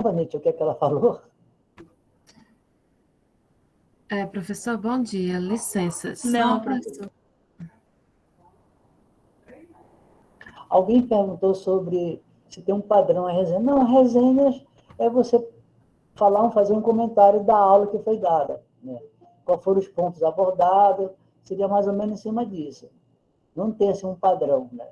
novamente o que é que ela falou. Professor, bom dia. Licença. Não, professor. Alguém perguntou sobre se tem um padrão a resenha. Não, resenhas é você fazer um comentário da aula que foi dada, né? Quais foram os pontos abordados, seria mais ou menos em cima disso. Não tem assim um padrão, né?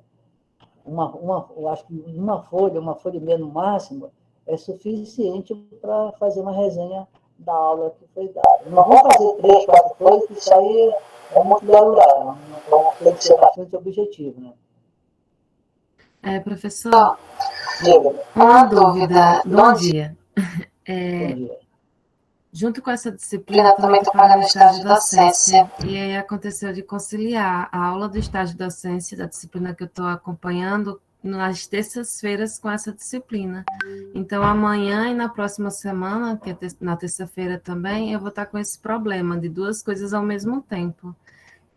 Eu acho que uma folha e meia no máximo, é suficiente para fazer uma resenha da aula que foi dada. Não vou fazer 3, 4 folhas, que isso aí é muito legal, então tem que ser bastante objetivo, né? Professor, uma dúvida. Bom dia. Bom dia. Junto com essa disciplina, também estou pagando estágio de docência. E aí aconteceu de conciliar a aula do estágio de docência, da disciplina que eu estou acompanhando, nas terças-feiras com essa disciplina. Então, amanhã e na próxima semana, que é na terça-feira também, eu vou estar com esse problema de duas coisas ao mesmo tempo.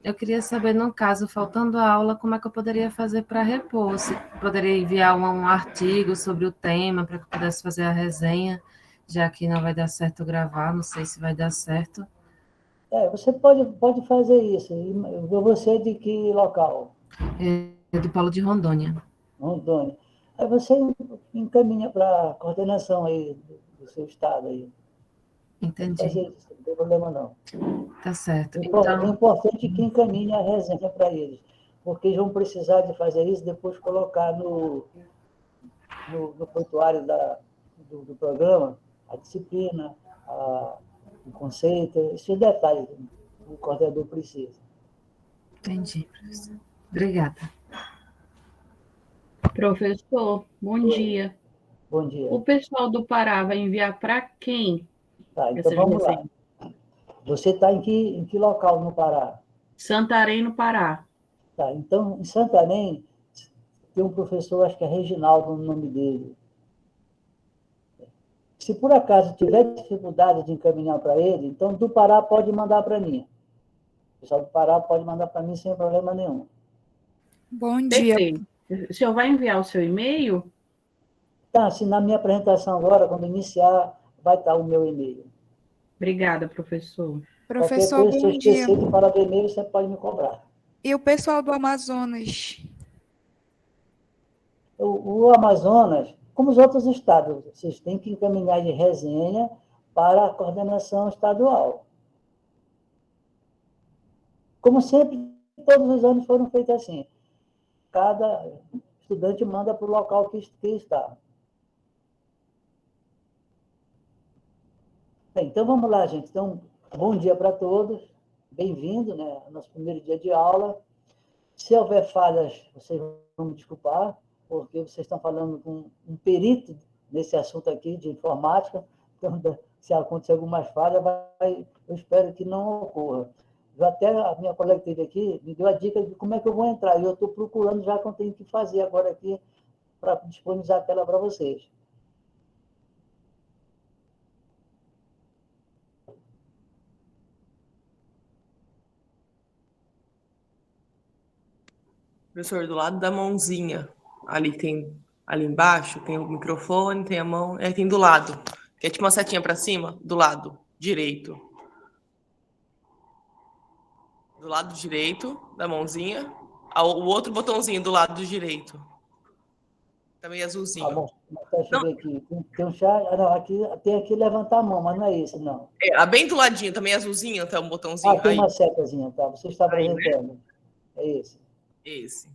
Eu queria saber, no caso, faltando a aula, como é que eu poderia fazer para repor? Se poderia enviar um artigo sobre o tema para que eu pudesse fazer a resenha, já que não vai dar certo gravar, não sei se vai dar certo. Você pode fazer isso. E você é de que local? É do Polo de Rondônia. Rondônia. Aí você encaminha para a coordenação aí do seu estado aí. Pode Entendi. fazer isso, não tem problema não. Tá certo. O Então, importante é que encaminhe a resenha para eles, porque eles vão precisar de fazer isso, depois colocar no prontuário do programa a disciplina, o conceito, esses detalhes o coordenador precisa. entendi, professor. Obrigada. Professor, bom dia. Bom dia. O pessoal do Pará vai enviar para quem? Tá, então vamos lá. Você está em que local no Pará? Santarém, no Pará. Tá, então, em Santarém, tem um professor, acho que é Reginaldo, o nome dele. Se por acaso tiver dificuldade de encaminhar para ele, então do Pará pode mandar para mim. O pessoal do Pará pode mandar para mim sem problema nenhum. Bom dia. Perfeito. O senhor vai enviar o seu e-mail? Tá, se na minha apresentação agora, quando iniciar, vai estar o meu e-mail. Obrigada, professor. Professor, Qualquer coisa, se eu bom dia. esquecer de falar do e-mail, você pode me cobrar. E o pessoal do Amazonas? O Amazonas, como os outros estados, vocês têm que encaminhar de resenha para a coordenação estadual. Como sempre, todos os anos foram feitos assim. Cada estudante manda para o local que está. Bem, então vamos lá, gente. Então, bom dia para todos. Bem-vindo, né, ao nosso primeiro dia de aula. Se houver falhas, vocês vão me desculpar, porque vocês estão falando com um perito nesse assunto aqui de informática. Então, se acontecer algumas falhas, eu espero que não ocorra. Até a minha colega que esteve aqui me deu a dica de como é que eu vou entrar. E eu estou procurando já o que eu tenho que fazer agora aqui para disponibilizar a tela para vocês. Professor, do lado da mãozinha, ali embaixo, tem o microfone, tem a mão, tem do lado. Tem tipo uma setinha para cima, do lado direito. Do lado direito da mãozinha, o outro botãozinho do lado direito. Também azulzinho. Ah, bom, deixa eu ver aqui. Tem um chat. Não, tem aqui levantar a mão, mas não é esse, não. Bem do ladinho, também azulzinho, tem um botãozinho. Tem aí. uma setazinha, tá? Você está apresentando. Né? É esse. Esse.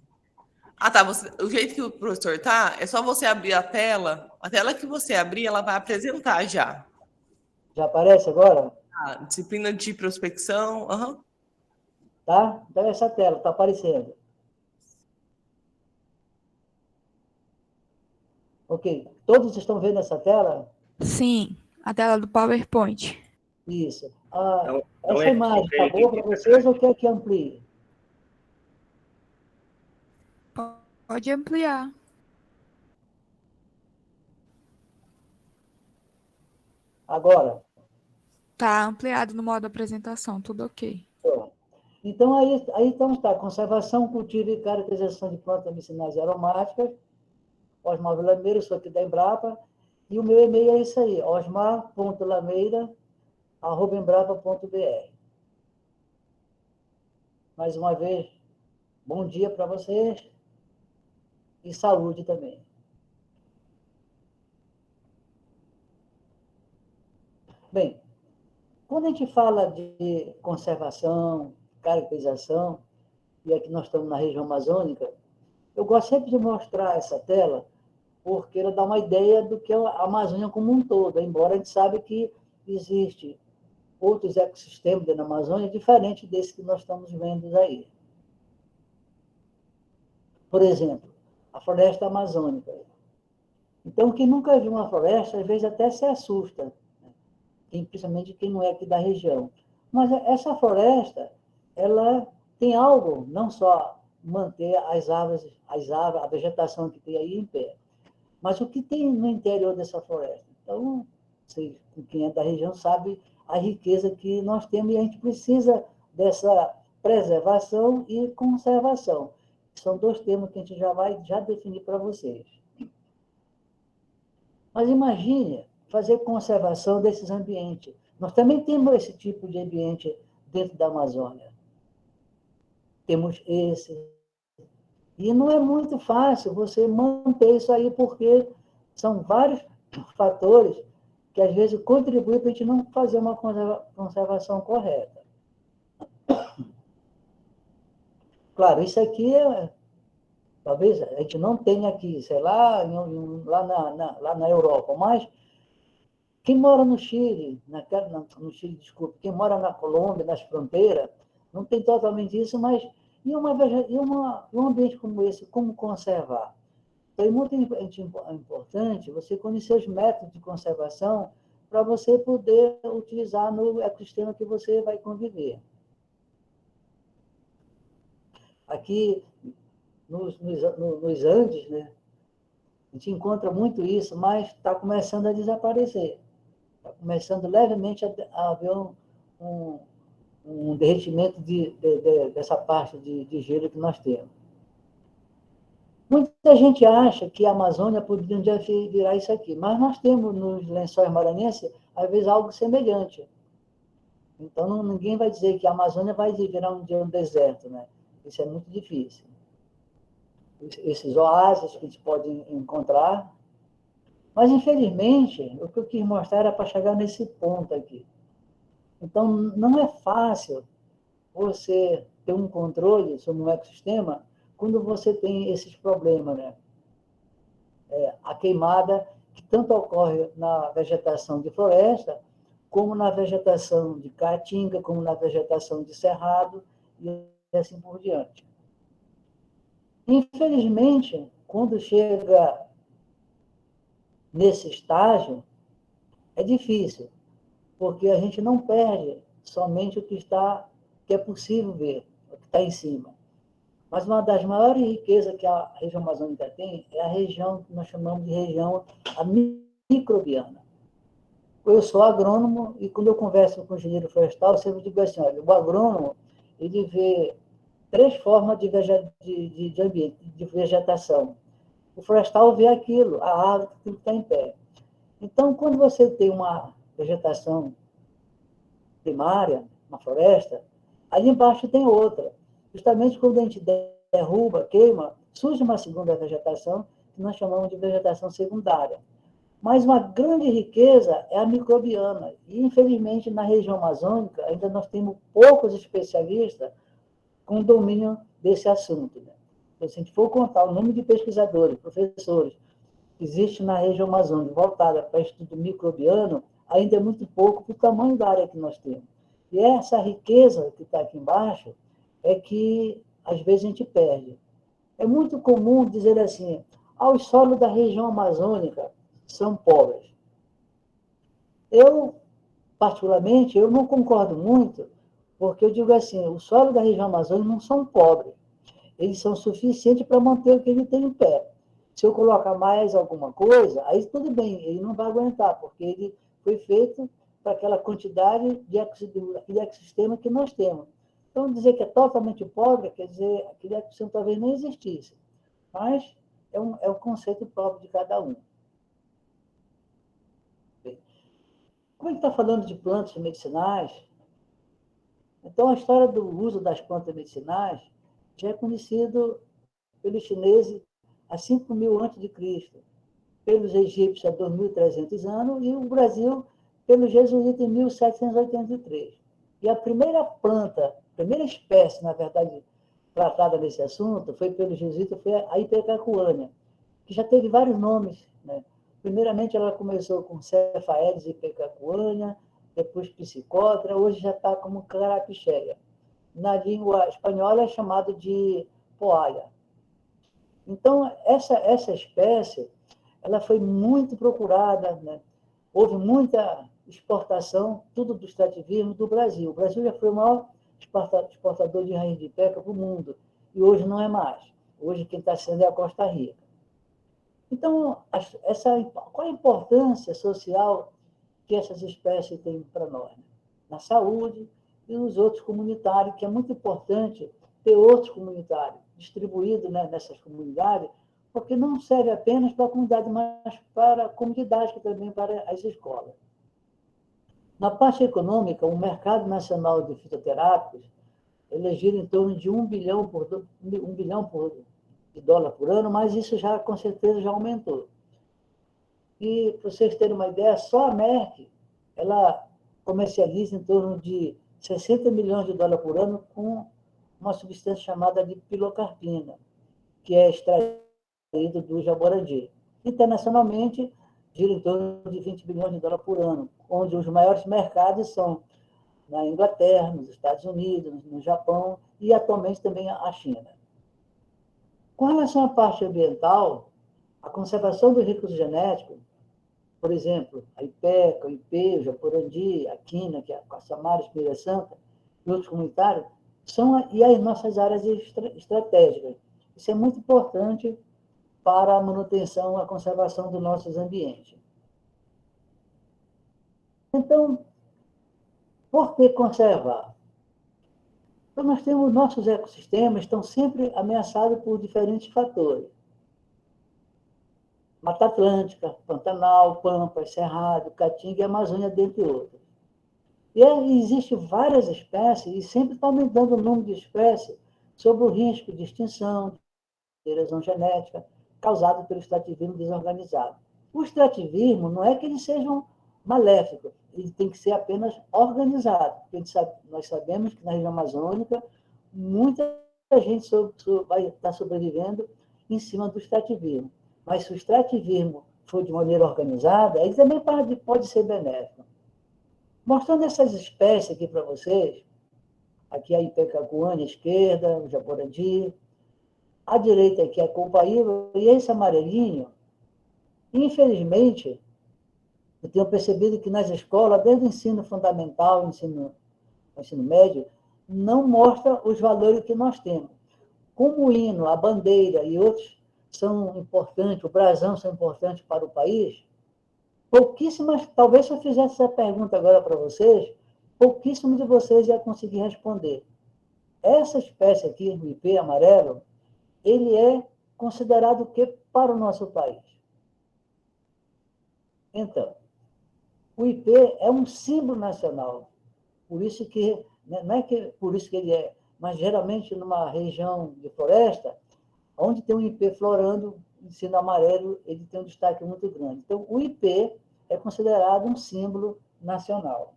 Ah, tá. O jeito que o professor tá, é só você abrir a tela. A tela que você abrir, ela vai apresentar já. Já aparece agora? Disciplina de prospecção. Uhum. Tá? Então essa tela está aparecendo. Ok. Todos estão vendo essa tela? Sim, a tela do PowerPoint. Isso. Essa imagem está boa para vocês ou quer que amplie? Pode ampliar. Agora? Está ampliado no modo apresentação, tudo ok. Então, aí então está. Conservação, cultivo e caracterização de plantas medicinais e aromáticas. Osmar Vilameiro, sou aqui da Embrapa. E o meu e-mail é isso aí, osmar.lameira@embrapa.br. Mais uma vez, bom dia para vocês e saúde também. Bem, quando a gente fala de conservação, caracterização, e aqui nós estamos na região amazônica, eu gosto sempre de mostrar essa tela, porque ela dá uma ideia do que é a Amazônia como um todo, embora a gente saiba que existe outros ecossistemas dentro da Amazônia diferentes desse que nós estamos vendo aí. Por exemplo, a floresta amazônica. Então, quem nunca viu uma floresta, às vezes até se assusta, principalmente quem não é aqui da região. Mas essa floresta, ela tem algo, não só manter as árvores, a vegetação que tem aí em pé, mas o que tem no interior dessa floresta. Então, quem é da região sabe a riqueza que nós temos e a gente precisa dessa preservação e conservação. São dois termos que a gente já vai definir para vocês. Mas imagine fazer conservação desses ambientes. Nós também temos esse tipo de ambiente dentro da Amazônia. Temos esse. E não é muito fácil você manter isso aí, porque são vários fatores que, às vezes, contribuem para a gente não fazer uma conservação correta. Claro, isso aqui talvez a gente não tenha aqui, sei lá, lá na Europa, mas quem mora no Chile, quem mora na Colômbia, nas fronteiras, não tem totalmente isso, mas um ambiente como esse, como conservar? Então, é muito importante você conhecer os métodos de conservação para você poder utilizar no ecossistema que você vai conviver. Aqui, nos Andes, né, a gente encontra muito isso, mas está começando a desaparecer. Está começando levemente a haver um derretimento dessa parte de gelo que nós temos. Muita gente acha que a Amazônia poderia um dia virar isso aqui, mas nós temos nos lençóis maranhenses, às vezes, algo semelhante. Então, ninguém vai dizer que a Amazônia vai virar um dia um deserto, né? Isso é muito difícil. Esses oásis que a gente pode encontrar. Mas, infelizmente, o que eu quis mostrar era para chegar nesse ponto aqui. Então, não é fácil você ter um controle sobre um ecossistema quando você tem esses problemas, né? A queimada, que tanto ocorre na vegetação de floresta, como na vegetação de caatinga, como na vegetação de cerrado, e assim por diante. Infelizmente, quando chega nesse estágio, é difícil, porque a gente não perde somente o que é possível ver, o que está em cima. Mas uma das maiores riquezas que a região amazônica tem é a região que nós chamamos de região microbiana. Eu sou agrônomo e quando eu converso com o engenheiro florestal, eu sempre digo assim, olha, o agrônomo, ele vê 3 formas de ambiente, de vegetação. O florestal vê aquilo, a árvore que tem que estar em pé. Então, quando você tem uma vegetação primária, uma floresta, ali embaixo tem outra. Justamente quando a gente derruba, queima, surge uma segunda vegetação, que nós chamamos de vegetação secundária. Mas uma grande riqueza é a microbiana. E, infelizmente, na região amazônica, ainda nós temos poucos especialistas com domínio desse assunto. Né? Então, se a gente for contar o número de pesquisadores, professores, que existe na região amazônica, voltada para estudo microbiano, ainda é muito pouco para o tamanho da área que nós temos. E essa riqueza que está aqui embaixo é que, às vezes, a gente perde. É muito comum dizer assim, os solos da região amazônica são pobres. Eu, particularmente, eu não concordo muito, porque eu digo assim, os solos da região amazônica não são pobres. Eles são suficientes para manter o que ele tem em pé. Se eu colocar mais alguma coisa, aí tudo bem, ele não vai aguentar, porque ele foi feito para aquela quantidade de ecossistema que nós temos. Então, dizer que é totalmente pobre, quer dizer, aquele ecossistema talvez não existisse. Mas é um conceito próprio de cada um. Como a gente está falando de plantas medicinais, então a história do uso das plantas medicinais já é conhecido pelos chineses há 5.000 a.C., pelos egípcios há 2.300 anos e o Brasil pelos jesuítas em 1783. E a primeira planta, a primeira espécie, na verdade, tratada nesse assunto foi pelos jesuítas, foi a Ipecacuanha, que já teve vários nomes, né? Primeiramente, ela começou com Cefaedes ipecacuanha, depois Psicotra, hoje já está como Carapichéia. Na língua espanhola é chamado de Poaya. Então, essa espécie ela foi muito procurada, né? Houve muita exportação, tudo do extrativismo do Brasil. O Brasil já foi o maior exportador de raiz de peca para o mundo, e hoje não é mais. Hoje quem está sendo é a Costa Rica. Então, qual a importância social que essas espécies têm para nós? Né? Na saúde e nos outros comunitários, que é muito importante ter outros comunitários distribuídos, né, nessas comunidades, porque não serve apenas para a comunidade, mas para a comunidade, que também para as escolas. Na parte econômica, o mercado nacional de fitoterápicos ele gira em torno de 1 bilhão de dólar por ano, mas isso já, com certeza, já aumentou. E, para vocês terem uma ideia, só a Merck, ela comercializa em torno de 60 milhões de dólares por ano com uma substância chamada de pilocarpina, que é extraído do jaborandi. Internacionalmente, gira em torno de 20 bilhões de dólares por ano, onde os maiores mercados são na Inglaterra, nos Estados Unidos, no Japão e, atualmente, também a China. Com relação à parte ambiental, a conservação dos recursos genéticos, por exemplo, a IPECA, o IP, o Japorandi, a Quina, que é a Caçamara, Espírito Santa, e outros comunitários, e as nossas áreas estratégicas. Isso é muito importante para a manutenção e a conservação dos nossos ambientes. Então, por que conservar? Então, nós temos nossos ecossistemas estão sempre ameaçados por diferentes fatores. Mata Atlântica, Pantanal, Pampas, Cerrado, Caatinga e Amazônia, dentre outros. E existem várias espécies, e sempre está aumentando o número de espécies sob o risco de extinção, de erosão genética, causado pelo extrativismo desorganizado. O extrativismo não é que eles sejam maléficos, ele tem que ser apenas organizado. Porque nós sabemos que na região amazônica, muita gente vai estar sobrevivendo em cima do extrativismo. Mas se o extrativismo for de maneira organizada, ele também pode ser benéfico. Mostrando essas espécies aqui para vocês, aqui a Ipecacuanha à esquerda, o Japorandi, à direita aqui a Copaíba, e esse amarelinho, infelizmente, eu tenho percebido que nas escolas, desde o ensino fundamental, ensino médio, não mostra os valores que nós temos. Como o hino, a bandeira e outros são importantes, o brasão são importantes para o país, pouquíssimas, talvez se eu fizesse essa pergunta agora para vocês, pouquíssimos de vocês iam conseguir responder. Essa espécie aqui, o IP amarelo, ele é considerado o que para o nosso país? Então, o IP é um símbolo nacional, por isso que, não é que por isso que ele é, mas geralmente numa região de floresta, onde tem um IP florando, sendo amarelo, ele tem um destaque muito grande. Então, o IP é considerado um símbolo nacional.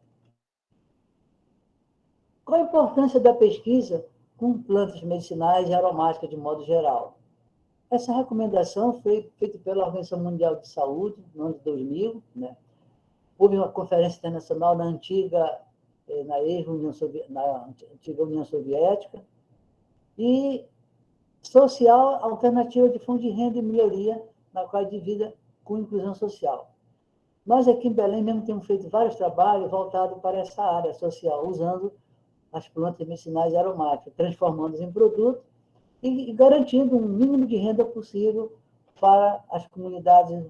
Qual a importância da pesquisa com plantas medicinais e aromáticas de modo geral? Essa recomendação foi feita pela Organização Mundial de Saúde, no ano de 2000. Né? Houve uma conferência internacional na antiga União Soviética, e social, alternativa de fundo de renda e melhoria na qualidade de vida com inclusão social. Nós aqui em Belém mesmo temos feito vários trabalhos voltados para essa área social, usando as plantas medicinais e aromáticas, transformando-as em produtos e garantindo um mínimo de renda possível para as comunidades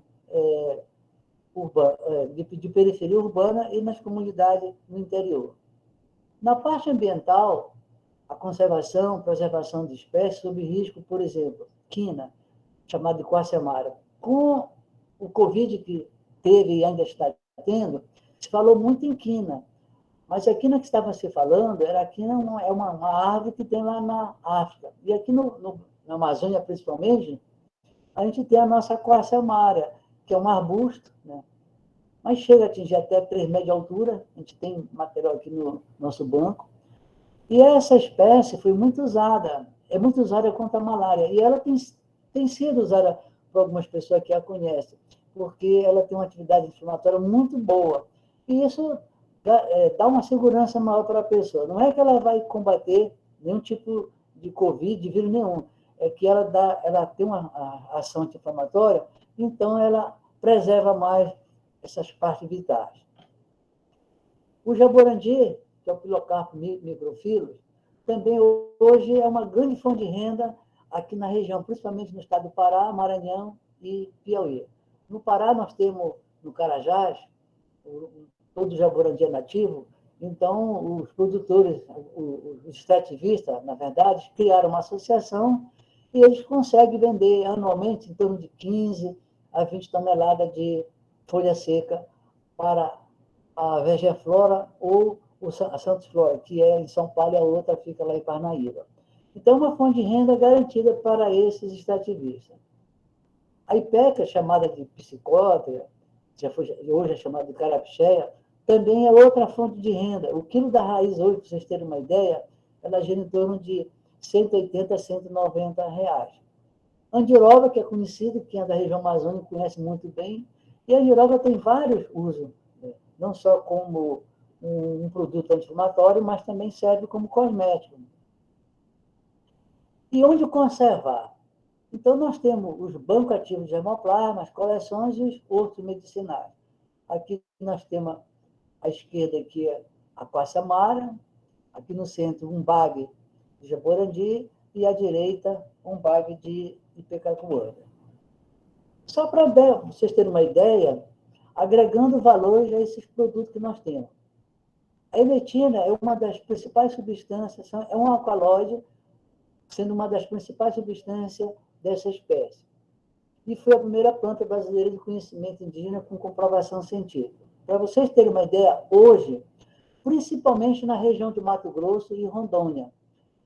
de periferia urbana e nas comunidades no interior. Na parte ambiental, a conservação, preservação de espécies sob risco, por exemplo, quina, chamada de Quassia amara. Com o Covid que teve e ainda está tendo, Se falou muito em quina, mas a quina que estava se falando era a quina, é uma árvore que tem lá na África. E aqui na Amazônia, principalmente, a gente tem a nossa Quercus maria, que é um arbusto, né? Mas chega a atingir até 3 metros de altura. A gente tem material aqui no nosso banco. E essa espécie foi muito usada, é muito usada contra a malária. E ela tem sido usada por algumas pessoas que a conhecem, porque ela tem uma atividade inflamatória muito boa. E isso dá uma segurança maior para a pessoa. Não é que ela vai combater nenhum tipo de Covid, de vírus nenhum. É que ela tem uma ação anti-inflamatória, então ela preserva mais essas partes vitais. O jaborandi, que é o Pilocarpo microphyllus, também hoje é uma grande fonte de renda aqui na região, principalmente no estado do Pará, Maranhão e Piauí. No Pará, nós temos, no Carajás, todo o jaborandi é nativo, então os produtores, os extrativistas, na verdade, criaram uma associação e eles conseguem vender anualmente em torno de 15 a 20 toneladas de folha seca para a Vegeflora ou a Santos Flora, que é em São Paulo, e a outra fica lá em Parnaíba. Então, uma fonte de renda garantida para esses extrativistas. A Ipeca, chamada de psicópia, hoje é chamada de carapcheia, também é outra fonte de renda. O quilo da raiz hoje, para vocês terem uma ideia, ela gira em torno de 180 a 190 reais. Andiroba, que é conhecido, quem é da região amazônica conhece muito bem, e a andiroba tem vários usos, né? Não só como um produto anti-inflamatório, mas também serve como cosmético. E onde conservar? Então, nós temos os bancos ativos de hemoplasma, as coleções e os outros medicinais. Aqui nós temos à esquerda aqui a Quercus maria, aqui no centro um bag de jaborandi e à direita um bag de ipecacuana. Só para vocês terem uma ideia, agregando valores a esses produtos que nós temos. A emetina é uma das principais substâncias, é um alcaloide, sendo uma das principais substâncias dessa espécie. E foi a primeira planta brasileira de conhecimento indígena com comprovação científica. Para vocês terem uma ideia, hoje, principalmente na região de Mato Grosso e Rondônia,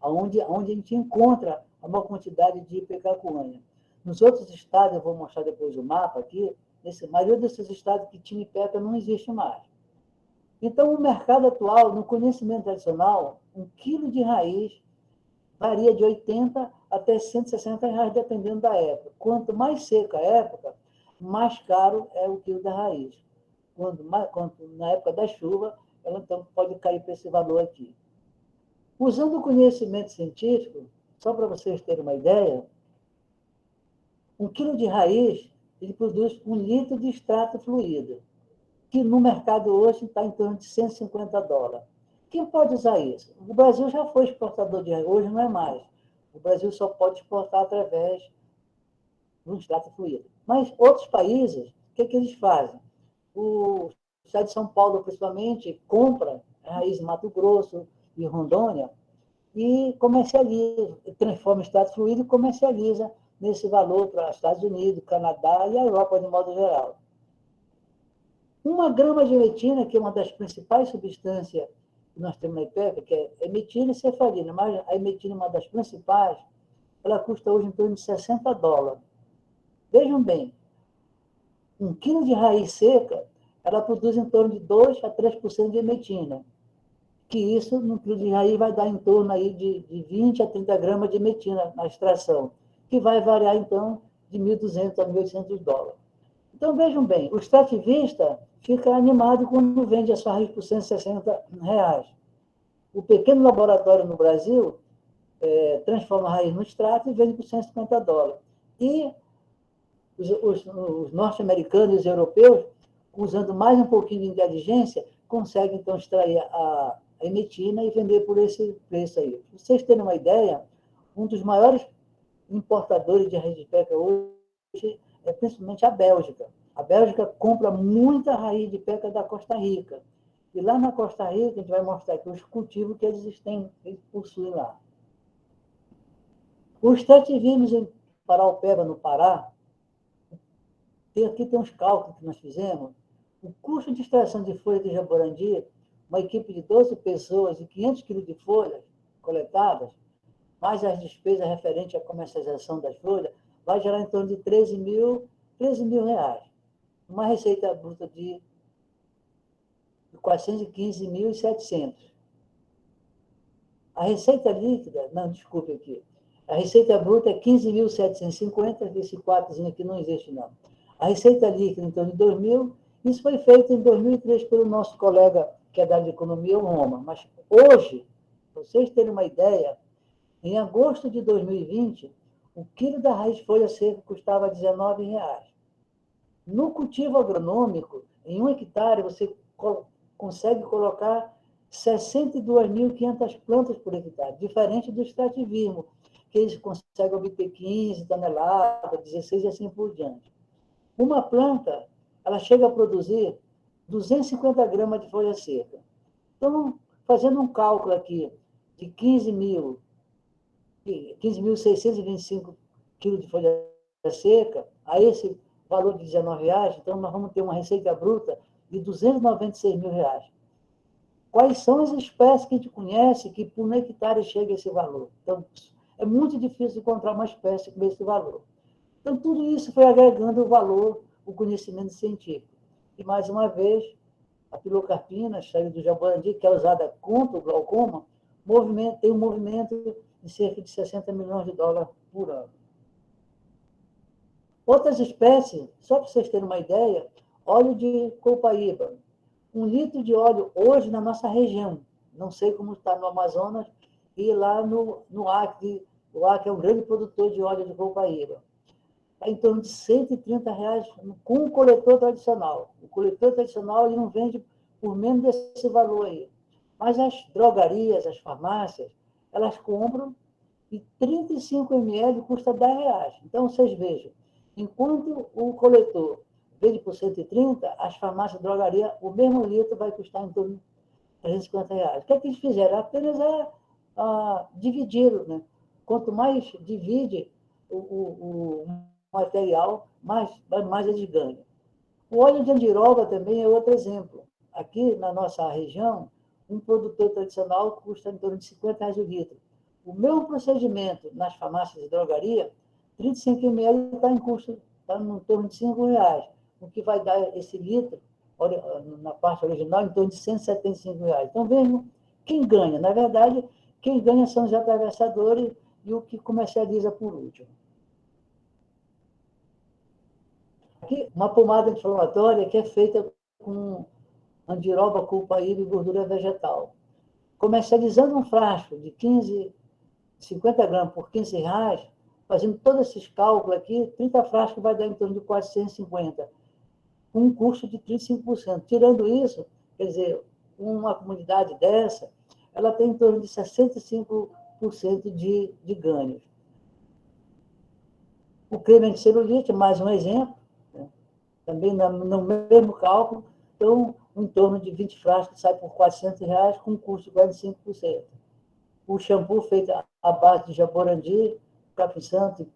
onde a gente encontra a maior quantidade de ipecacuanha. Nos outros estados, eu vou mostrar depois o mapa aqui, a maioria desses estados que tinha ipeca não existe mais. Então, o mercado atual, no conhecimento tradicional, 1 quilo de raiz varia de 80 até 160 reais, dependendo da época. Quanto mais seca a época, mais caro é o quilo da raiz. Quanto na época da chuva, ela então pode cair para esse valor aqui. Usando o conhecimento científico, só para vocês terem uma ideia, 1 quilo de raiz ele produz 1 litro de extrato fluido, que no mercado hoje está em torno de $150. Quem pode usar isso? O Brasil já foi exportador de raiz, hoje não é mais. O Brasil só pode exportar através do extrato fluido. Mas outros países, o que eles fazem? O estado de São Paulo, principalmente, compra raiz em Mato Grosso e Rondônia e comercializa, transforma em extrato fluido e comercializa nesse valor para os Estados Unidos, Canadá e a Europa de modo geral. 1 grama de emetina, que é uma das principais substâncias que nós temos na ipeca, que é emetina e cefalina, mas a emetina é uma das principais, ela custa hoje em torno de $60. Vejam bem, 1 quilo de raiz seca, ela produz em torno de 2 a 3% de emetina, que isso, no quilo de raiz, vai dar em torno aí de 20 a 30 gramas de emetina na extração, que vai variar, então, de $1.200 a $1.800. Então, vejam bem, o extrativista fica animado quando vende a sua raiz por R$160. O pequeno laboratório no Brasil transforma a raiz no extrato e vende por $150. E os norte-americanos e os europeus, usando mais um pouquinho de inteligência, conseguem, então, extrair a emetina e vender por esse preço aí. Para vocês terem uma ideia, um dos maiores importadores de raiz de ipeca hoje é principalmente a Bélgica. A Bélgica compra muita raiz de ipeca da Costa Rica. E lá na Costa Rica, a gente vai mostrar aqui os cultivos que eles possuem lá. O extrativismo em Paraupeba, no Pará, aqui tem uns cálculos que nós fizemos. O custo de extração de folha de jaborandi, uma equipe de 12 pessoas e 500 quilos de folhas coletadas, mais as despesas referentes à comercialização das folhas, vai gerar em torno de 13 mil reais. Uma receita bruta de 415.700. A receita líquida, não, desculpe aqui, a receita bruta é 15.750, esse 4 aqui não existe, não. A receita líquida, então, de 2.000, isso foi feito em 2003 pelo nosso colega, que é da área de economia, o Roma. Mas hoje, para vocês terem uma ideia, em agosto de 2020, o quilo da raiz folha seca custava R$19. No cultivo agronômico, em 1 hectare, você consegue colocar 62.500 plantas por hectare, diferente do extrativismo, que eles conseguem obter 15 toneladas, 16 e assim por diante. Uma planta, ela chega a produzir 250 gramas de folha seca. Então, fazendo um cálculo aqui de 15.625 quilos de folha seca, a esse valor de R$19, então nós vamos ter uma receita bruta de R$296 mil. Quais são as espécies que a gente conhece que por um hectare chega a esse valor? Então, é muito difícil encontrar uma espécie com esse valor. Então, tudo isso foi agregando o valor, o conhecimento científico. E, mais uma vez, a pilocarpina, saiu do jaborandi, que é usada contra o glaucoma, tem um movimento de cerca de 60 milhões de dólares por ano. Outras espécies, só para vocês terem uma ideia, óleo de copaíba. 1 litro de óleo hoje na nossa região, não sei como está no Amazonas, e lá no Acre, o Acre é um grande produtor de óleo de copaíba. Está em torno de R$130 com o coletor tradicional. O coletor tradicional ele não vende por menos desse valor aí. Mas as drogarias, as farmácias, elas compram e 35 ml custa R$10. Então, vocês vejam, enquanto o coletor vende por 130, as farmácias e drogarias, o mesmo litro vai custar em torno de R$350. O que é que eles fizeram? Apenas dividiram, né? Quanto mais divide o material, mais eles ganham. O óleo de andiroba também é outro exemplo. Aqui na nossa região, um produtor tradicional custa em torno de R$50 o litro. O mesmo procedimento nas farmácias e drogaria, 35 ml está em custo, está em torno de R$5, o que vai dar esse litro, na parte original, em torno de R$175. Então, vejam, quem ganha? Na verdade, quem ganha são os atravessadores e o que comercializa por último. Aqui, uma pomada anti-inflamatória que é feita com andiroba, copaíba e gordura vegetal. Comercializando um frasco de 50 gramas por R$15, fazendo todos esses cálculos aqui, 30 frascos vai dar em torno de 450, com um custo de 35%. Tirando isso, quer dizer, uma comunidade dessa, ela tem em torno de 65% de ganhos. O creme anticelulite, mais um exemplo, né? Também no mesmo cálculo, então, em torno de 20 frascos sai por R$400, com um custo de 45%. O shampoo feito à base de jaborandi, capim santo,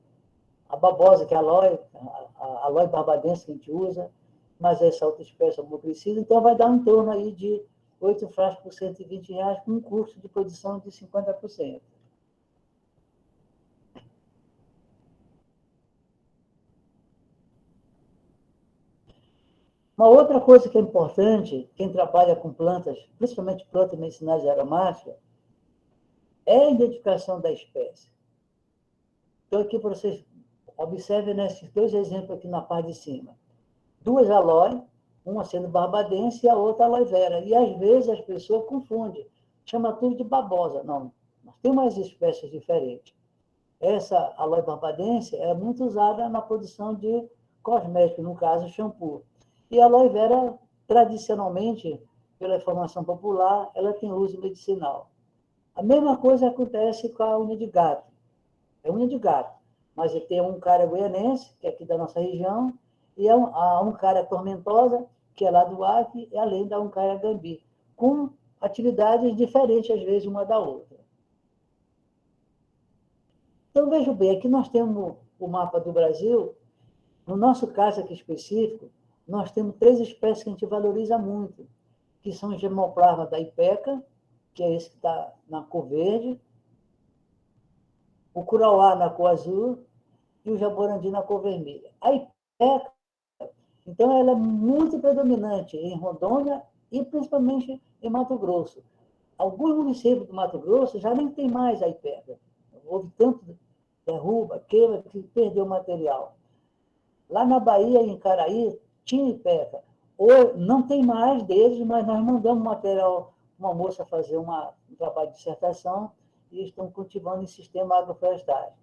a babosa, que é a aloe barbadense que a gente usa, mas essa outra espécie é o mucricida, então vai dar em torno aí de 8 frascos por R$120, com um custo de produção de 50%. Uma outra coisa que é importante, quem trabalha com plantas, principalmente plantas medicinais e aromáticas, é a identificação da espécie. Então, aqui para vocês observem nesses 2 exemplos aqui na parte de cima. 2 aloe, uma sendo barbadense e a outra aloe vera. E, às vezes, as pessoas confundem. Chama tudo de babosa. Não, nós temos umas espécies diferentes. Essa aloe barbadense é muito usada na produção de cosméticos, no caso, shampoo. E a aloe vera, tradicionalmente, pela informação popular, ela tem uso medicinal. A mesma coisa acontece com a unha de gato. É unha de gato, mas tem um cara goianense, que é aqui da nossa região, e a Uncaria tormentosa, que é lá do Acre, e além da Uncaria gambi, com atividades diferentes, às vezes, uma da outra. Então, veja bem, aqui nós temos o mapa do Brasil. No nosso caso aqui específico, nós temos 3 espécies que a gente valoriza muito, que são o gemoplasma da Ipeca, que é esse que está na cor verde, o curauá na cor azul e o jaborandi na cor vermelha. A Ipeca, então, ela é muito predominante em Rondônia e principalmente em Mato Grosso. Alguns municípios do Mato Grosso já nem tem mais a Ipeca. Houve tanto derruba, queima, que perdeu o material. Lá na Bahia, em Caraí, tinha Ipeca. Ou não tem mais deles, mas nós mandamos material, uma moça fazer um trabalho de dissertação e estão cultivando em sistema agroflorestais.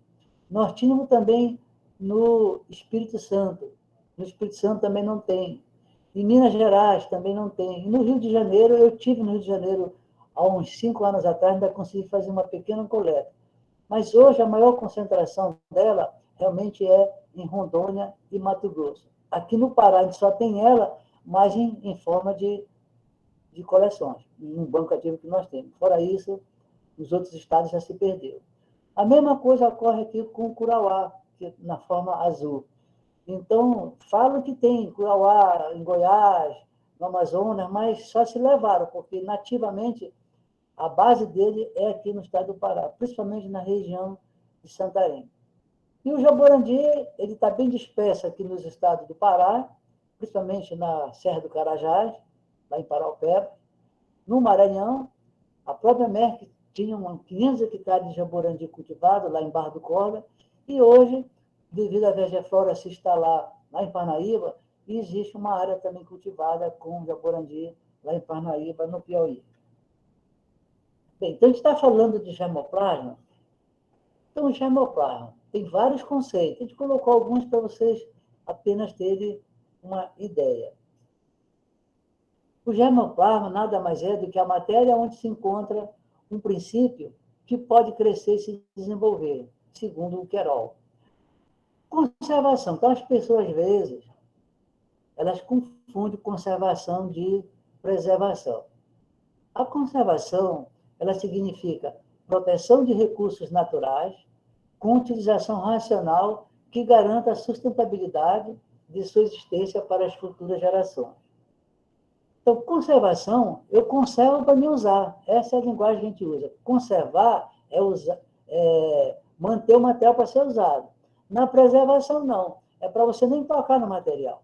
Nós tínhamos também no Espírito Santo. No Espírito Santo também não tem. Em Minas Gerais também não tem. E no Rio de Janeiro, eu tive no Rio de Janeiro há uns 5 anos atrás, ainda consegui fazer uma pequena coleta. Mas hoje a maior concentração dela realmente é em Rondônia e Mato Grosso. Aqui no Pará a gente só tem ela, mas em forma de coleções, em um banco ativo que nós temos. Fora isso, os outros estados já se perderam. A mesma coisa ocorre aqui com o curauá, na forma azul. Então, falam que tem curauá em Goiás, no Amazonas, mas só se levaram, porque nativamente a base dele é aqui no estado do Pará, principalmente na região de Santarém. E o jaborandi, ele está bem disperso aqui nos estados do Pará, principalmente na Serra do Carajás, lá em Paraupeba, no Maranhão. A própria Merck tinha 500 hectares de jaborandi cultivado lá em Barra do Corda, e hoje, devido à Vegeflora se instalar lá em Parnaíba, existe uma área também cultivada com jaborandi lá em Parnaíba, no Piauí. Bem, então a gente está falando de germoplasma. Então, o germoplasma tem vários conceitos. A gente colocou alguns para vocês apenas terem uma ideia. O germoplasma nada mais é do que a matéria onde se encontra um princípio que pode crescer e se desenvolver, segundo o Querol. Conservação. Então, as pessoas, às vezes, elas confundem conservação de preservação. A conservação, ela significa proteção de recursos naturais com utilização racional que garanta a sustentabilidade de sua existência para as futuras gerações. Então, conservação, eu conservo para me usar. Essa é a linguagem que a gente usa. Conservar é manter o material para ser usado. Na preservação, não. É para você nem tocar no material.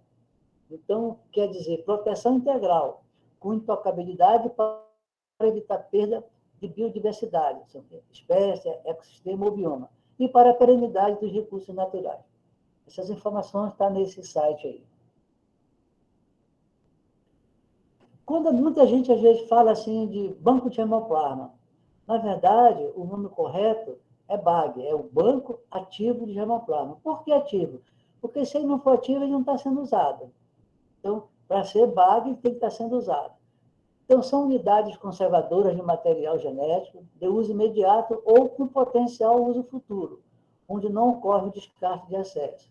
Então, quer dizer, proteção integral, com intocabilidade para evitar perda de biodiversidade, espécie, ecossistema ou bioma, e para a perenidade dos recursos naturais. Essas informações estão nesse site aí. Quando muita gente, às vezes, fala assim de banco de germoplasma, na verdade, o nome correto é BAG, é o Banco Ativo de Germoplasma. Por que ativo? Porque se ele não for ativo, ele não está sendo usado. Então, para ser BAG, ele tem que estar sendo usado. Então, são unidades conservadoras de material genético de uso imediato ou com potencial uso futuro, onde não ocorre o descarte de excesso.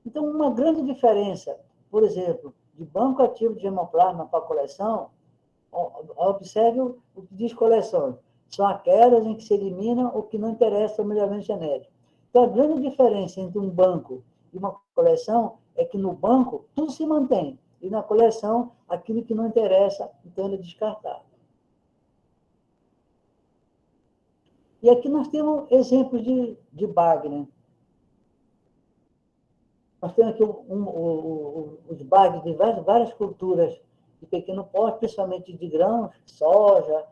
Então, uma grande diferença, por exemplo, de banco ativo de germoplasma para coleção, observe o que diz coleção. São aquelas em que se elimina o que não interessa ao melhoramento genético. Então, a grande diferença entre um banco e uma coleção é que no banco tudo se mantém, e na coleção, aquilo que não interessa, então ele é descartado. E aqui nós temos exemplos de BAG, né? Nós temos aqui os BAG de várias culturas de pequeno porte, principalmente de grãos, soja,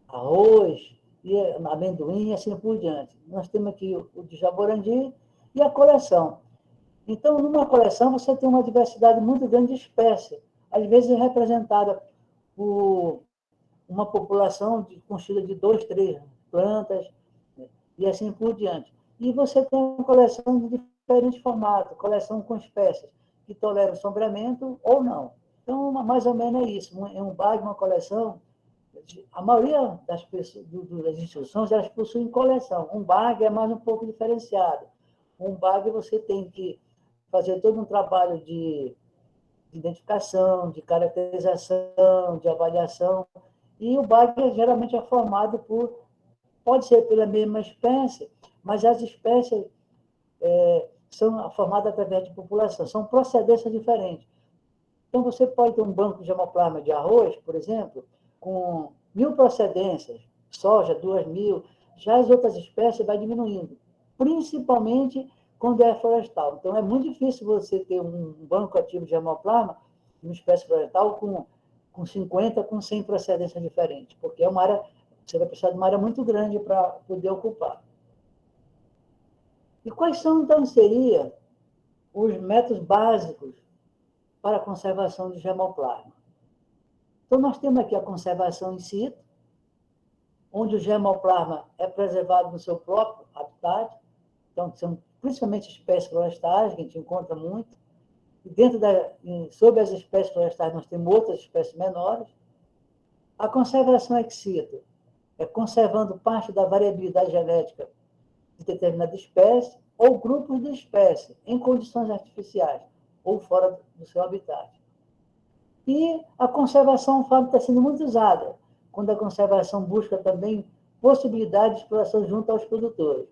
arroz, e amendoim e assim por diante. Nós temos aqui o de jaborandi e a coleção. Então, numa coleção, você tem uma diversidade muito grande de espécies, às vezes representada por uma população constituída de 2, 3 plantas, né? E assim por diante. E você tem uma coleção de diferentes formatos, coleção com espécies que toleram sombreamento ou não. Então, mais ou menos é isso. É um BAG, uma coleção. A maioria das pessoas, das instituições, elas possuem coleção. Um BAG é mais um pouco diferenciado. Um BAG você tem que fazer todo um trabalho de identificação, de caracterização, de avaliação. E o BAG geralmente é formado pode ser pela mesma espécie, mas as espécies são formadas através de população, são procedências diferentes. Então, você pode ter um banco de germoplasma de arroz, por exemplo, com 1.000 procedências, soja, 2.000, já as outras espécies vai diminuindo, principalmente quando é florestal. Então, é muito difícil você ter um banco ativo de germoplasma, uma espécie florestal, com 50, com 100 procedências diferentes, porque é uma área, você vai precisar de uma área muito grande para poder ocupar. E quais são, então, seriam os métodos básicos para a conservação do germoplasma? Então, nós temos aqui a conservação in situ, onde o germoplasma é preservado no seu próprio habitat, então, são principalmente espécies florestais, que a gente encontra muito, e sobre as espécies florestais nós temos outras espécies menores. A conservação ex situ é conservando parte da variabilidade genética de determinada espécie ou grupos de espécies em condições artificiais ou fora do seu habitat. E a conservação farm está sendo muito usada, quando a conservação busca também possibilidade de exploração junto aos produtores.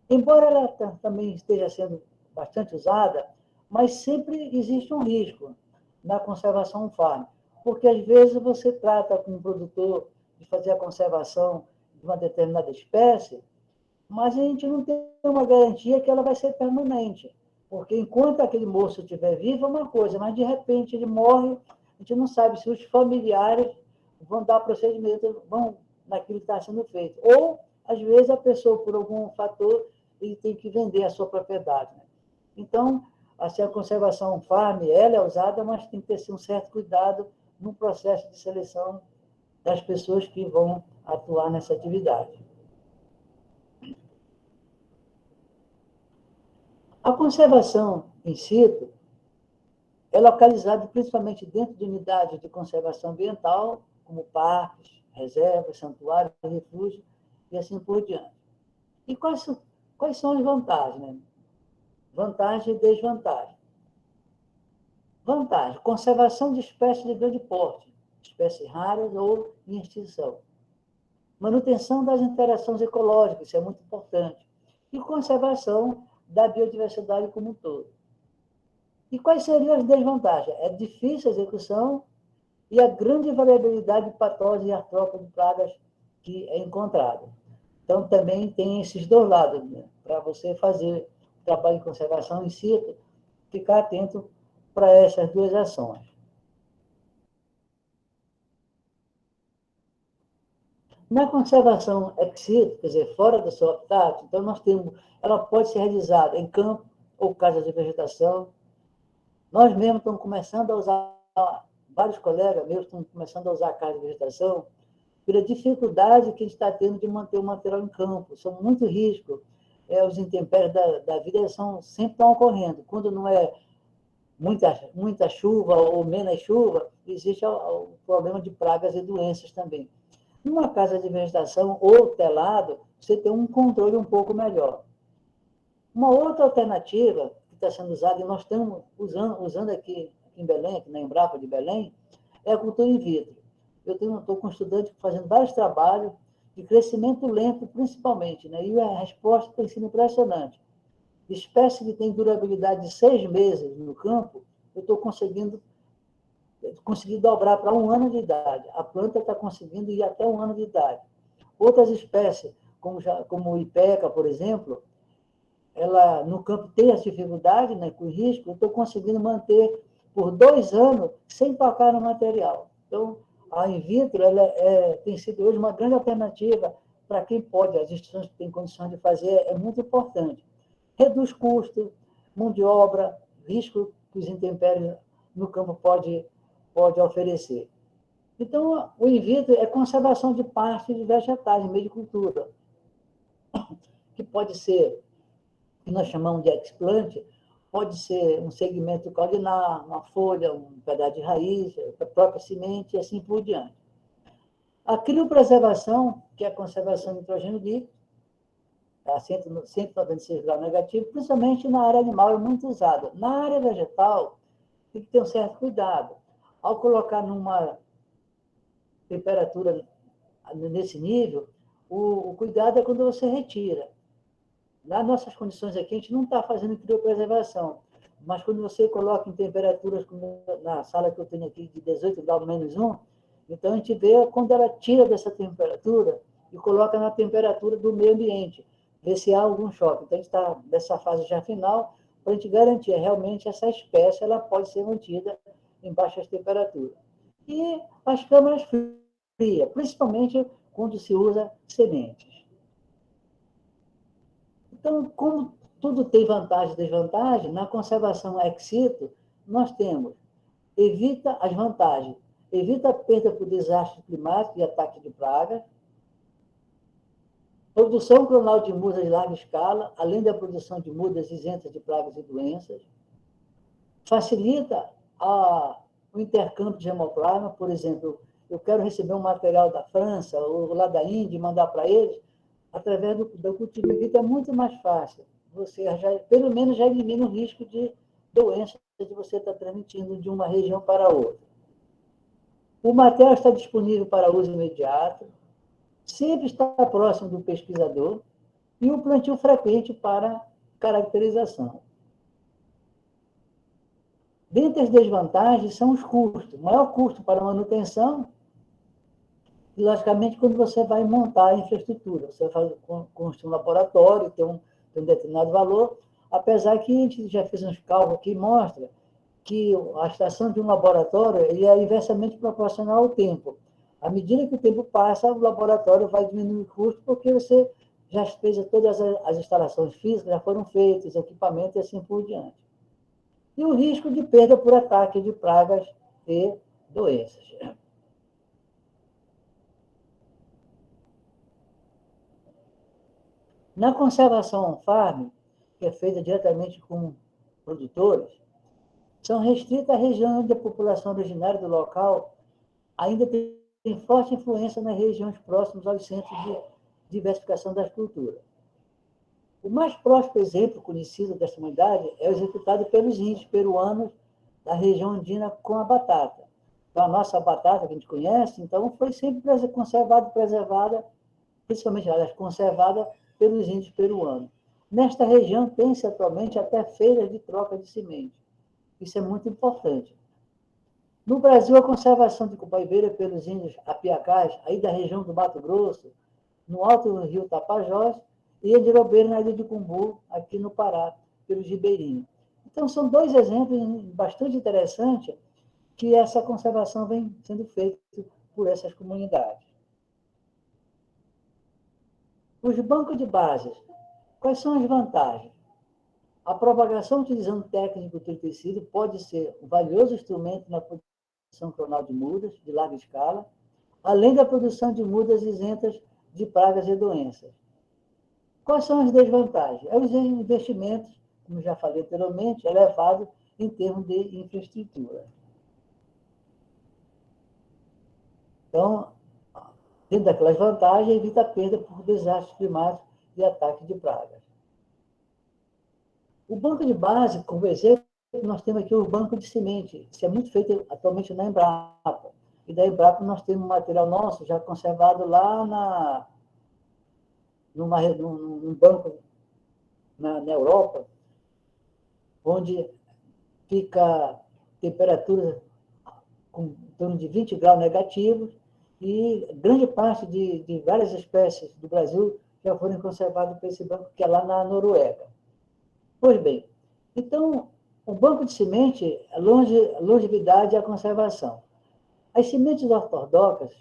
Embora ela também esteja sendo bastante usada, mas sempre existe um risco na conservação farm, porque às vezes você trata com um produtor de fazer a conservação de uma determinada espécie, mas a gente não tem uma garantia que ela vai ser permanente, porque enquanto aquele moço estiver vivo é uma coisa, mas de repente ele morre, a gente não sabe se os familiares vão dar procedimento, vão naquilo que está sendo feito. Ou, às vezes, a pessoa, por algum fator, ele tem que vender a sua propriedade. Né? Então, assim, a conservação farm, ela é usada, mas tem que ter um certo cuidado no processo de seleção das pessoas que vão atuar nessa atividade. A conservação in situ é localizada principalmente dentro de unidades de conservação ambiental, como parques, reservas, santuários, refúgios e assim por diante. E quais são as vantagens? Né? Vantagem e desvantagem. Vantagem: conservação de espécies de grande porte, espécies raras ou em extinção. Manutenção das interações ecológicas, isso é muito importante. E conservação da biodiversidade como um todo. E quais seriam as desvantagens? É difícil a execução e a grande variabilidade de patógenos e artrópodes de pragas que é encontrada. Então, também tem esses dois lados, né? Para você fazer trabalho de conservação in situ, ficar atento para essas duas ações. Na conservação ex situ, quer dizer, fora do seu habitat, então nós temos, ela pode ser realizada em campo ou casas de vegetação. Nós mesmos estamos começando a usar, vários colegas meus estão começando a usar a casa de vegetação, pela dificuldade que a gente está tendo de manter o material em campo. São muito riscos. Os intempéries da vida sempre estão ocorrendo. Quando não é muita chuva ou menos chuva, existe o problema de pragas e doenças também. Numa casa de vegetação ou telado, você tem um controle um pouco melhor. Uma outra alternativa que está sendo usada, e nós estamos usando aqui em Belém, aqui na Embrapa de Belém, é a cultura in vitro. Eu estou com estudantes fazendo vários trabalhos de crescimento lento, principalmente, né? E a resposta tem sido impressionante. Espécie que tem durabilidade de 6 meses no campo, eu estou conseguindo dobrar para 1 ano de idade. A planta está conseguindo ir até 1 ano de idade. Outras espécies, como o ipeca, por exemplo, ela no campo tem essa dificuldade, né, com risco, eu estou conseguindo manter por 2 anos sem tocar no material. Então, a in vitro tem sido hoje uma grande alternativa para quem pode, as instituições que têm condições de fazer, é muito importante. Reduz custo, mão de obra, risco que os intempéries no campo pode oferecer. Então, o in vitro é conservação de partes de vegetais em meio de cultura, que pode ser, que nós chamamos de explante, pode ser um segmento caulinar, uma folha, um pedaço de raiz, a própria semente e assim por diante. A criopreservação, que é a conservação de nitrogênio líquido, a 196 graus negativo, principalmente na área animal, é muito usada. Na área vegetal, tem que ter um certo cuidado. Ao colocar numa temperatura nesse nível, o cuidado é quando você retira. nas nossas condições aqui, a gente não está fazendo criopreservação, mas quando você coloca em temperaturas, como na sala que eu tenho aqui, de 18 graus menos 1, então a gente vê quando ela tira dessa temperatura e coloca na temperatura do meio ambiente, ver se há algum choque. Então, a gente está nessa fase já final, para a gente garantir realmente essa espécie ela pode ser mantida em baixas temperaturas. E as câmaras frias, principalmente quando se usa sementes. Então, como tudo tem vantagem e desvantagem, na conservação ex situ, nós temos, evita as vantagens, evita a perda por desastre climático e ataque de pragas, produção clonal de mudas em larga escala, além da produção de mudas isentas de pragas e doenças, facilita o intercâmbio de hemoplasma, por exemplo, eu quero receber um material da França ou lá da Índia e mandar para eles, através do cultivo in vitro é muito mais fácil. Você já, pelo menos, já elimina o risco de doença que você está transmitindo de uma região para outra. O material está disponível para uso imediato, sempre está próximo do pesquisador e o plantio frequente para caracterização. Dentre as desvantagens são os custos. O maior custo para a manutenção, e, logicamente, quando você vai montar a infraestrutura. Você vai construir um laboratório, tem um determinado valor, apesar que a gente já fez uns cálculos aqui que mostra que a estação de um laboratório ele é inversamente proporcional ao tempo. À medida que o tempo passa, o laboratório vai diminuir o custo, porque você já fez todas as instalações físicas, já foram feitas, equipamentos e assim por diante. E o risco de perda por ataque de pragas e doenças. Na conservação on-farm, que é feita diretamente com produtores, são restritas à região onde a população originária do local ainda tem forte influência nas regiões próximas aos centros de diversificação das culturas. O mais próximo exemplo conhecido dessa unidade é o executado pelos índios peruanos da região andina com a batata. Então, a nossa batata que a gente conhece, então, foi sempre conservada e preservada, principalmente conservada pelos índios peruanos. Nesta região tem-se atualmente até feiras de troca de semente. Isso é muito importante. No Brasil, a conservação de cupaibeira pelos índios apiacás, aí da região do Mato Grosso, no alto do rio Tapajós, e andirobeira na ilha de Cumbu, aqui no Pará, pelos ribeirinhos. Então, são dois exemplos bastante interessantes que essa conservação vem sendo feita por essas comunidades. Os bancos de bases. Quais são as vantagens? A propagação utilizando técnico triticida pode ser um valioso instrumento na produção clonal de mudas de larga escala, além da produção de mudas isentas de pragas e doenças. Quais são as desvantagens? É os investimentos, como já falei anteriormente, elevados em termos de infraestrutura. Então, dentro daquelas vantagens, evita a perda por desastres climáticos e ataque de pragas. O banco de base, como exemplo, nós temos aqui o banco de semente. Isso é muito feito atualmente na Embrapa. E da Embrapa nós temos um material nosso já conservado lá num banco na Europa, onde fica temperatura com em torno de 20 graus negativos e grande parte de várias espécies do Brasil já foram conservadas por esse banco, que é lá na Noruega. Pois bem, então, o banco de semente é longevidade e a conservação. As sementes ortodoxas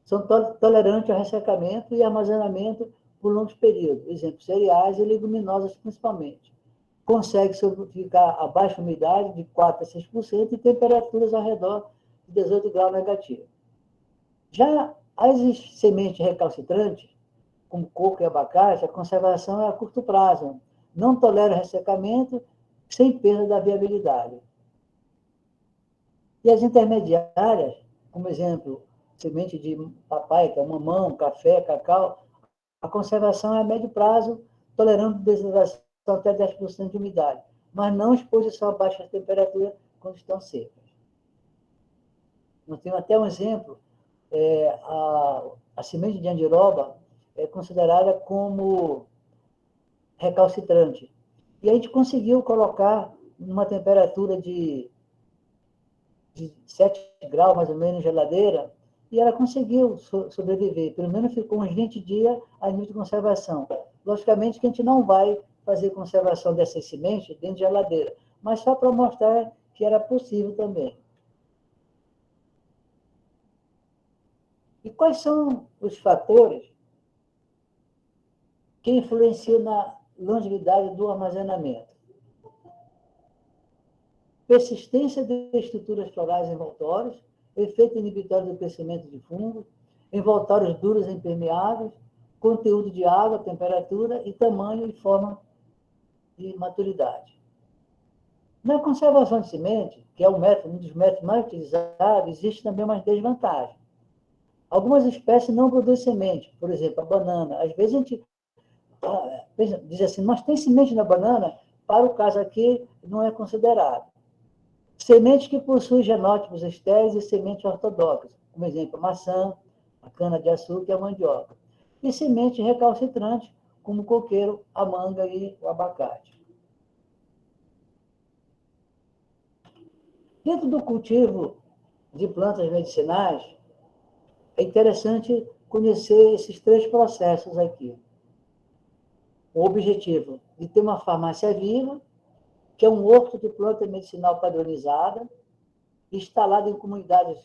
são tolerantes ao ressecamento e armazenamento por longos períodos, por exemplo, cereais e leguminosas principalmente. Consegue ficar a baixa umidade de 4% a 6% e temperaturas ao redor de 18 graus negativos. Já as sementes recalcitrantes, como coco e abacate, a conservação é a curto prazo, não tolera ressecamento, sem perda da viabilidade. E as intermediárias, como exemplo, semente de papai, que é mamão, café, cacau, a conservação é a médio prazo, tolerando desertização até 10% de umidade, mas não exposição a baixa temperatura quando estão secas. Nós temos até um exemplo, a semente de andiroba é considerada como recalcitrante. E a gente conseguiu colocar numa temperatura de 7 graus, mais ou menos, em geladeira, e ela conseguiu sobreviver. Pelo menos ficou uns 20 dias a nível de conservação. Logicamente que a gente não vai fazer conservação dessas sementes dentro de geladeira, mas só para mostrar que era possível também. E quais são os fatores que influenciam na longevidade do armazenamento? Persistência de estruturas florais envoltórias, efeito inibitório do crescimento de fungos, envoltórios duros e impermeáveis, conteúdo de água, temperatura e tamanho e forma de maturidade. Na conservação de semente, que é um dos métodos mais utilizados, existe também uma desvantagem. Algumas espécies não produzem semente, por exemplo, a banana. Às vezes a gente diz assim, mas tem semente na banana? Para o caso aqui, não é considerado. Sementes que possuem genótipos estéreis e sementes ortodoxas, como exemplo, a maçã, a cana-de-açúcar e a mandioca. E sementes recalcitrantes, como o coqueiro, a manga e o abacate. Dentro do cultivo de plantas medicinais, é interessante conhecer esses 3 processos aqui. O objetivo de ter uma farmácia viva, que é um horto de planta medicinal padronizada, instalada em comunidades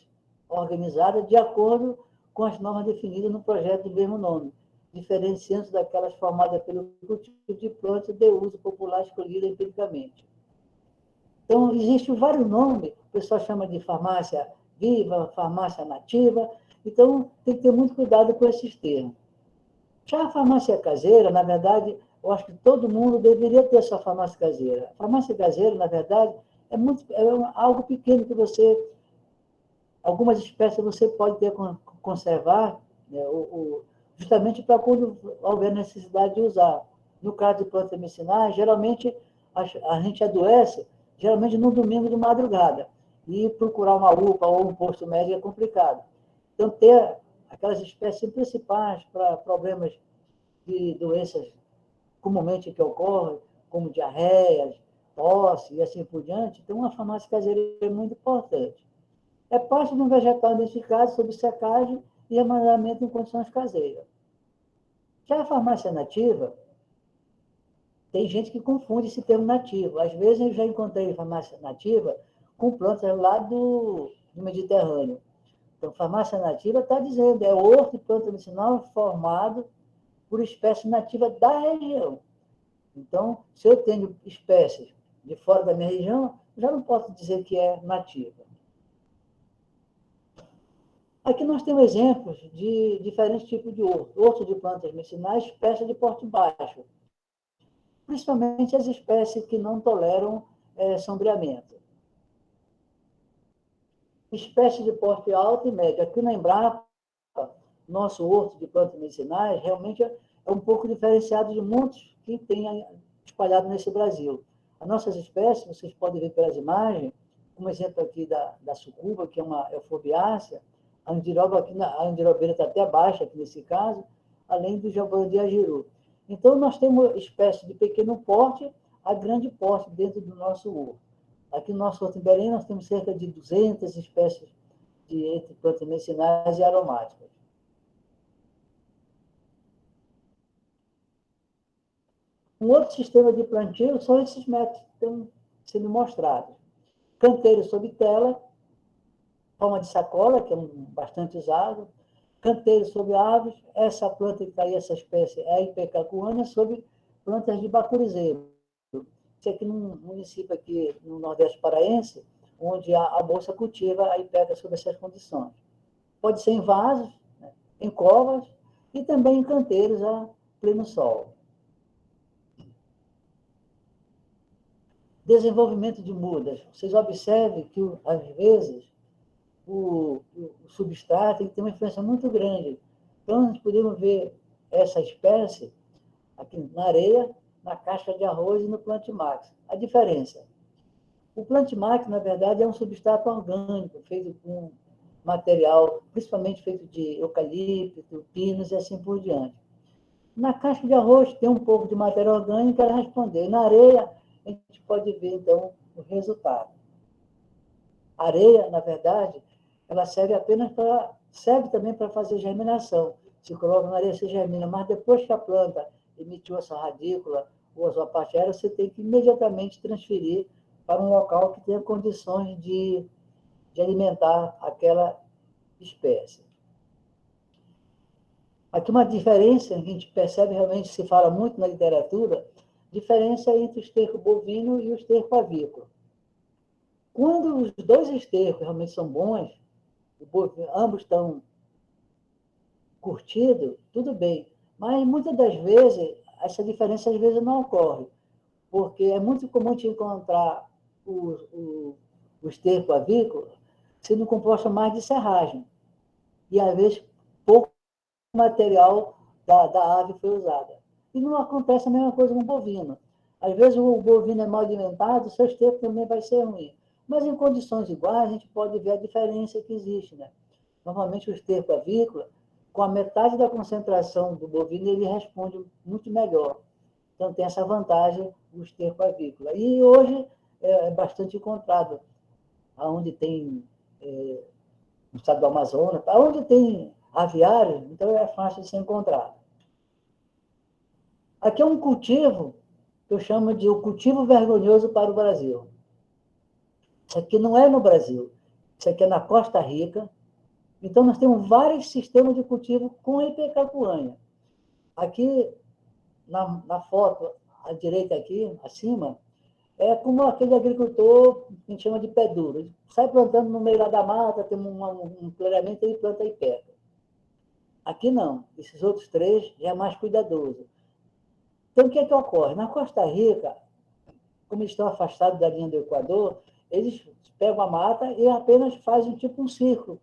organizadas de acordo com as normas definidas no projeto do mesmo nome, diferenciando-se daquelas formadas pelo cultivo de plantas de uso popular escolhida empiricamente. Então, existem vários nomes, o pessoal chama de farmácia viva, farmácia nativa, então tem que ter muito cuidado com esses termos. Já a farmácia caseira, na verdade, eu acho que todo mundo deveria ter sua farmácia caseira. A farmácia caseira, na verdade, algo pequeno que você... Algumas espécies você pode ter conservar, né, justamente para quando houver necessidade de usar. No caso de plantas medicinais, geralmente a gente adoece, geralmente no domingo de madrugada. E procurar uma UPA ou um posto médico é complicado. Então, ter aquelas espécies principais para problemas de doenças comumente que ocorrem, como diarreias, tosse e assim por diante, então uma farmácia caseira é muito importante. É parte de um vegetal identificado sob secagem e armazenamento em condições caseiras. Já a farmácia nativa, tem gente que confunde esse termo nativo. Às vezes eu já encontrei farmácia nativa com plantas lá do Mediterrâneo. Então, farmácia nativa está dizendo, é horto de planta medicinal formado por espécies nativas da região. Então, se eu tenho espécies de fora da minha região, já não posso dizer que é nativa. Aqui nós temos exemplos de diferentes tipos de horto. Horto de plantas medicinais, espécies de porte baixo. Principalmente as espécies que não toleram sombreamento. Espécies de porte alto e médio. Aqui na Embrapa, nosso horto de plantas medicinais realmente é um pouco diferenciado de muitos que tem espalhado nesse Brasil. As nossas espécies, vocês podem ver pelas imagens, como exemplo aqui da sucuba, que é uma euforbiácea, a andirobeira está até baixa aqui nesse caso, além do jabondiajiru. Então, nós temos espécies de pequeno porte a grande porte dentro do nosso horto. Aqui no nosso horto em Belém, nós temos cerca de 200 espécies entre plantas medicinais e aromáticas. Um outro sistema de plantio são esses métodos que estão sendo mostrados. Canteiro sob tela, forma de sacola, que é bastante usado. Canteiro sobre árvores, essa planta que está aí, essa espécie, é a Ipecacuana, sobre plantas de bacurizeiro. Isso aqui num município aqui no Nordeste Paraense, onde a Bolsa cultiva a Ipeca sob essas condições. Pode ser em vasos, né, em covas e também em canteiros a pleno sol. Desenvolvimento de mudas. Vocês observem que, às vezes, o substrato tem que ter uma influência muito grande. Então, nós podemos ver essa espécie aqui na areia, na casca de arroz e no Plantimax. A diferença. O Plantimax, na verdade, é um substrato orgânico, feito com material, principalmente feito de eucalipto, pinos e assim por diante. Na casca de arroz tem um pouco de matéria orgânica, ela respondeu. Na areia, a gente pode ver, então, o resultado. A areia, na verdade, ela serve também para fazer germinação. Se coloca na areia, você germina, mas depois que a planta emitiu a sua radícula ou a sua parte aérea, você tem que imediatamente transferir para um local que tenha condições de alimentar aquela espécie. Aqui uma diferença que a gente percebe, realmente se fala muito na literatura, diferença entre o esterco bovino e o esterco avícola. Quando os dois estercos realmente são bons, ambos estão curtidos, tudo bem. Mas muitas das vezes, essa diferença às vezes não ocorre, porque é muito comum te encontrar o esterco avícola sendo composto mais de serragem. E às vezes pouco material da ave foi usada. E não acontece a mesma coisa com o bovino. Às vezes o bovino é mal alimentado, o seu esterco também vai ser ruim. Mas em condições iguais, a gente pode ver a diferença que existe, né? Normalmente o esterco avícola, com a metade da concentração do bovino, ele responde muito melhor. Então tem essa vantagem o esterco avícola. E hoje é bastante encontrado, onde tem no estado do Amazonas, onde tem aviários, então é fácil de ser encontrado. Aqui é um cultivo que eu chamo de o cultivo vergonhoso para o Brasil. Isso aqui não é no Brasil, isso aqui é na Costa Rica. Então, nós temos vários sistemas de cultivo com ipecacuanha. Aqui, na foto, à direita aqui, acima, é como aquele agricultor que a gente chama de pé duro. Ele sai plantando no meio lá da mata, tem um clareamento, ele planta ipeca. Aqui não, esses outros três já é mais cuidadoso. Então, o que é que ocorre? Na Costa Rica, como eles estão afastados da linha do Equador, eles pegam a mata e apenas fazem tipo um círculo.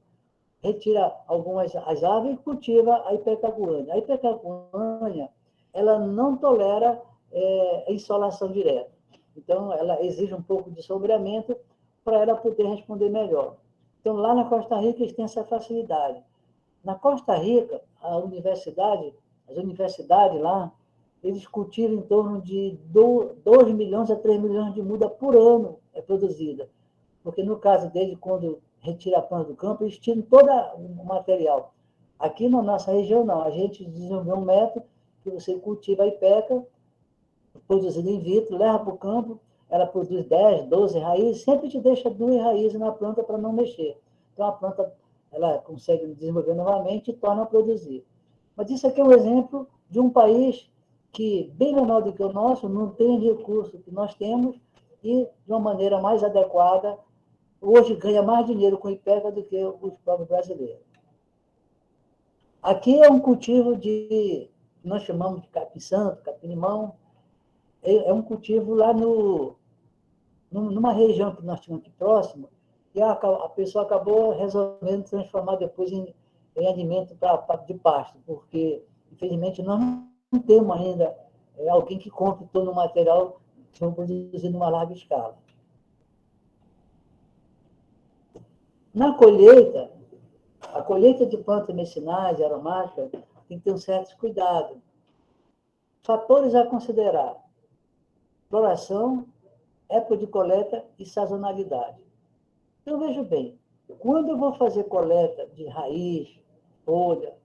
Retira algumas as aves e cultiva a ipecacuanha. A ipecacuanha, ela não tolera insolação direta. Então, ela exige um pouco de sombreamento para ela poder responder melhor. Então, lá na Costa Rica, eles têm essa facilidade. Na Costa Rica, as universidades lá, eles cultivam em torno de 2 milhões a 3 milhões de muda por ano produzida. Porque no caso dele, quando retira a planta do campo, eles tiram todo o material. Aqui na nossa região, não. A gente desenvolveu um método que você cultiva a ipeca, produzida in vitro, leva para o campo, ela produz 10, 12 raízes, sempre te deixa 2 raízes na planta para não mexer. Então, a planta ela consegue desenvolver novamente e torna a produzir. Mas isso aqui é um exemplo de um país que, bem menor do que o nosso, não tem recurso que nós temos e, de uma maneira mais adequada, hoje ganha mais dinheiro com ipeca do que os próprios brasileiros. Aqui é um cultivo que nós chamamos de capim-santo, capim-limão. É um cultivo lá numa região que nós tínhamos aqui próximo, e a pessoa acabou resolvendo transformar depois em alimento de pasto, porque, infelizmente, nós não temos ainda alguém que compre todo o material que são produzidos numa larga escala. Na colheita, a colheita de plantas medicinais e aromáticas tem que ter um certo cuidado. Fatores a considerar: floração, época de coleta e sazonalidade. Então, veja bem, quando eu vou fazer coleta de raiz, folha,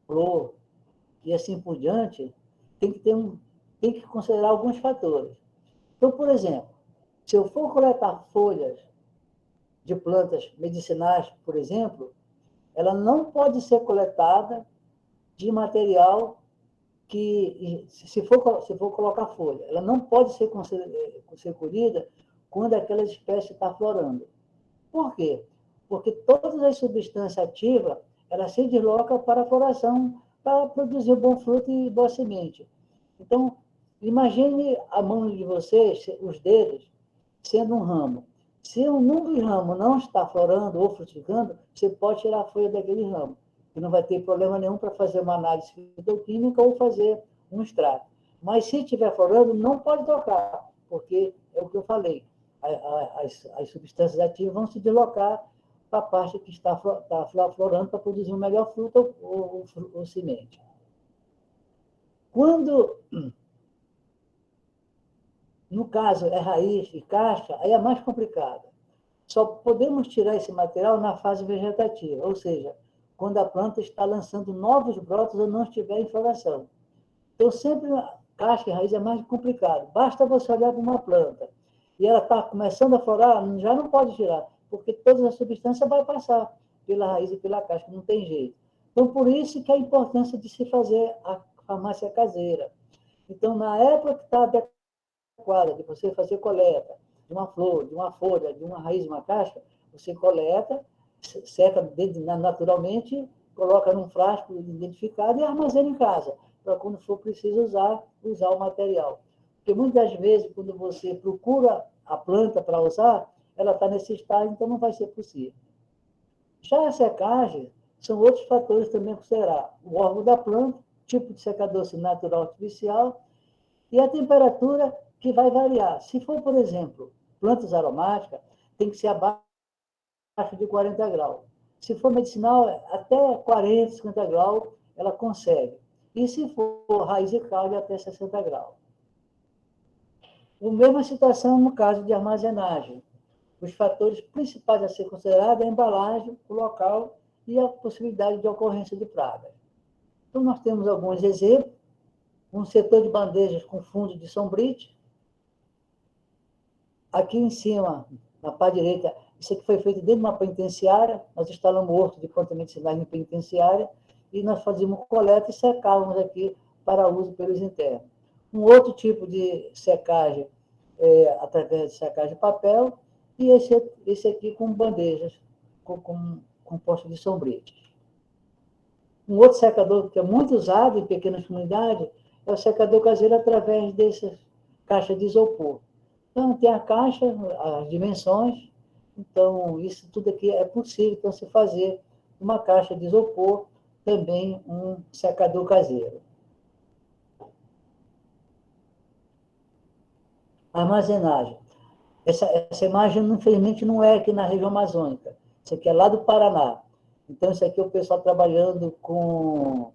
flor e assim por diante, tem que considerar alguns fatores. Então, por exemplo, se eu for coletar folhas de plantas medicinais, por exemplo, ela não pode ser coletada de material que, se for colocar folha, ela não pode ser colhida quando aquela espécie está florando. Por quê? Porque todas as substâncias ativas, elas se deslocam para a floração, para produzir bom fruto e boa semente. Então, imagine a mão de vocês, os dedos, sendo um ramo. Se um dos ramos não está florando ou frutificando, você pode tirar a folha daquele ramo, que não vai ter problema nenhum para fazer uma análise fitoquímica ou fazer um extrato. Mas se estiver florando, não pode tocar, porque é o que eu falei, as substâncias ativas vão se deslocar para a parte que está florando para produzir um melhor fruto ou semente. Quando, no caso, é raiz e casca, aí é mais complicado. Só podemos tirar esse material na fase vegetativa, ou seja, quando a planta está lançando novos brotos ou não estiver em floração. Então, sempre casca e raiz é mais complicado. Basta você olhar para uma planta e ela está começando a florar, já não pode tirar, porque todas as substâncias vão passar pela raiz e pela casca, não tem jeito. Então, por isso que a importância de se fazer a farmácia caseira. Então, na época que está adequada de você fazer coleta de uma flor, de uma folha, de uma raiz, de uma casca, você coleta, seca naturalmente, coloca num frasco identificado e armazena em casa, para quando for preciso usar o material. Porque muitas vezes, quando você procura a planta para usar, ela está nesse estágio, então não vai ser possível. Já a secagem, são outros fatores também a considerar. O órgão da planta, tipo de secador, se natural ou artificial, e a temperatura que vai variar. Se for, por exemplo, plantas aromáticas, tem que ser abaixo de 40 graus. Se for medicinal, até 40, 50 graus, ela consegue. E se for raiz e caule, até 60 graus. A mesma situação no caso de armazenagem. Os fatores principais a ser considerados é a embalagem, o local e a possibilidade de ocorrência de pragas. Então, nós temos alguns exemplos. Um setor de bandejas com fundo de sombrite. Aqui em cima, na parte direita, isso aqui foi feito dentro de uma penitenciária. Nós instalamos horto de plantas medicinais em penitenciária e nós fazíamos coleta e secávamos aqui para uso pelos internos. Um outro tipo de secagem através de secagem de papel e esse aqui com bandejas, com posto de sombrite. Um outro secador que é muito usado em pequenas comunidades é o secador caseiro através dessas caixas de isopor. Então, tem a caixa, as dimensões, então, isso tudo aqui é possível, então, se fazer uma caixa de isopor, também um secador caseiro. Armazenagem. Essa imagem, infelizmente, não é aqui na região amazônica. Isso aqui é lá do Paraná. Então, isso aqui é o pessoal trabalhando com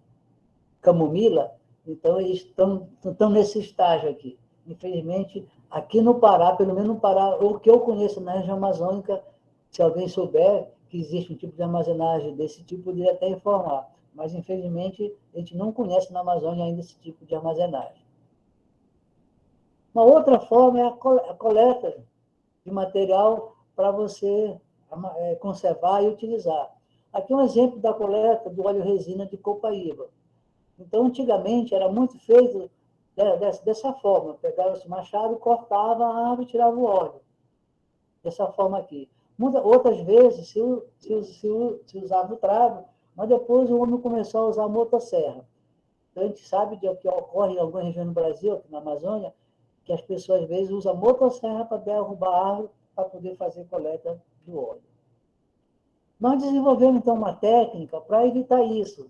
camomila, então eles estão nesse estágio aqui. Infelizmente, aqui no Pará, pelo menos no Pará, o que eu conheço na região amazônica, se alguém souber que existe um tipo de armazenagem desse tipo, poderia até informar. Mas, infelizmente, a gente não conhece na Amazônia ainda esse tipo de armazenagem. Uma outra forma é a coleta de material para você conservar e utilizar. Aqui um exemplo da coleta do óleo resina de copaíba. Então, antigamente, era muito feito dessa forma. Pegava-se machado, cortava a árvore e tirava o óleo. Dessa forma aqui. Outras vezes se usava o trago, mas depois o homem começou a usar a motosserra. Então, a gente sabe de que ocorre em algumas regiões no Brasil, aqui na Amazônia, que as pessoas, às vezes, usam a motosserra para derrubar a árvore para poder fazer coleta do óleo. Nós desenvolvemos, então, uma técnica para evitar isso.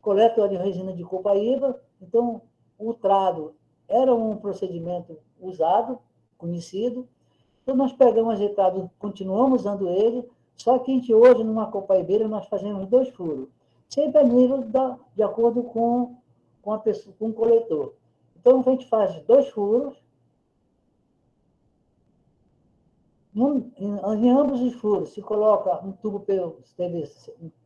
Coleta óleo resina de copaíba, então, o trado era um procedimento usado, conhecido. Então, nós pegamos o ajeitado, continuamos usando ele, só que a gente hoje, numa copaibeira, nós fazemos 2 furos, sempre a nível de acordo com o coletor. Então, a gente faz 2 furos. Em ambos os furos se coloca um tubo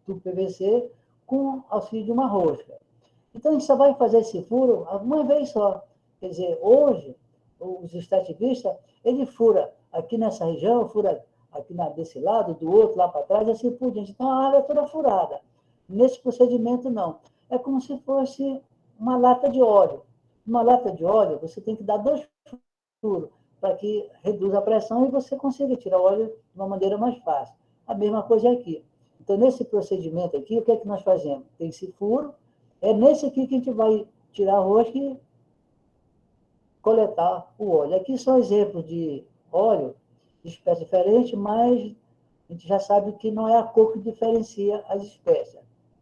PVC com auxílio de uma rosca. Então, a gente só vai fazer esse furo uma vez só. Quer dizer, hoje, os extrativistas, ele fura aqui nessa região, fura aqui desse lado, do outro, lá para trás, assim por diante. Então, a área é toda furada. Nesse procedimento, não. É como se fosse uma lata de óleo. Uma lata de óleo, você tem que dar 2 furos para que reduza a pressão e você consiga tirar o óleo de uma maneira mais fácil. A mesma coisa aqui. Então, nesse procedimento aqui, o que é que nós fazemos? Tem esse furo, é nesse aqui que a gente vai tirar a rosca e coletar o óleo. Aqui são exemplos de óleo de espécie diferente, mas a gente já sabe que não é a cor que diferencia as espécies.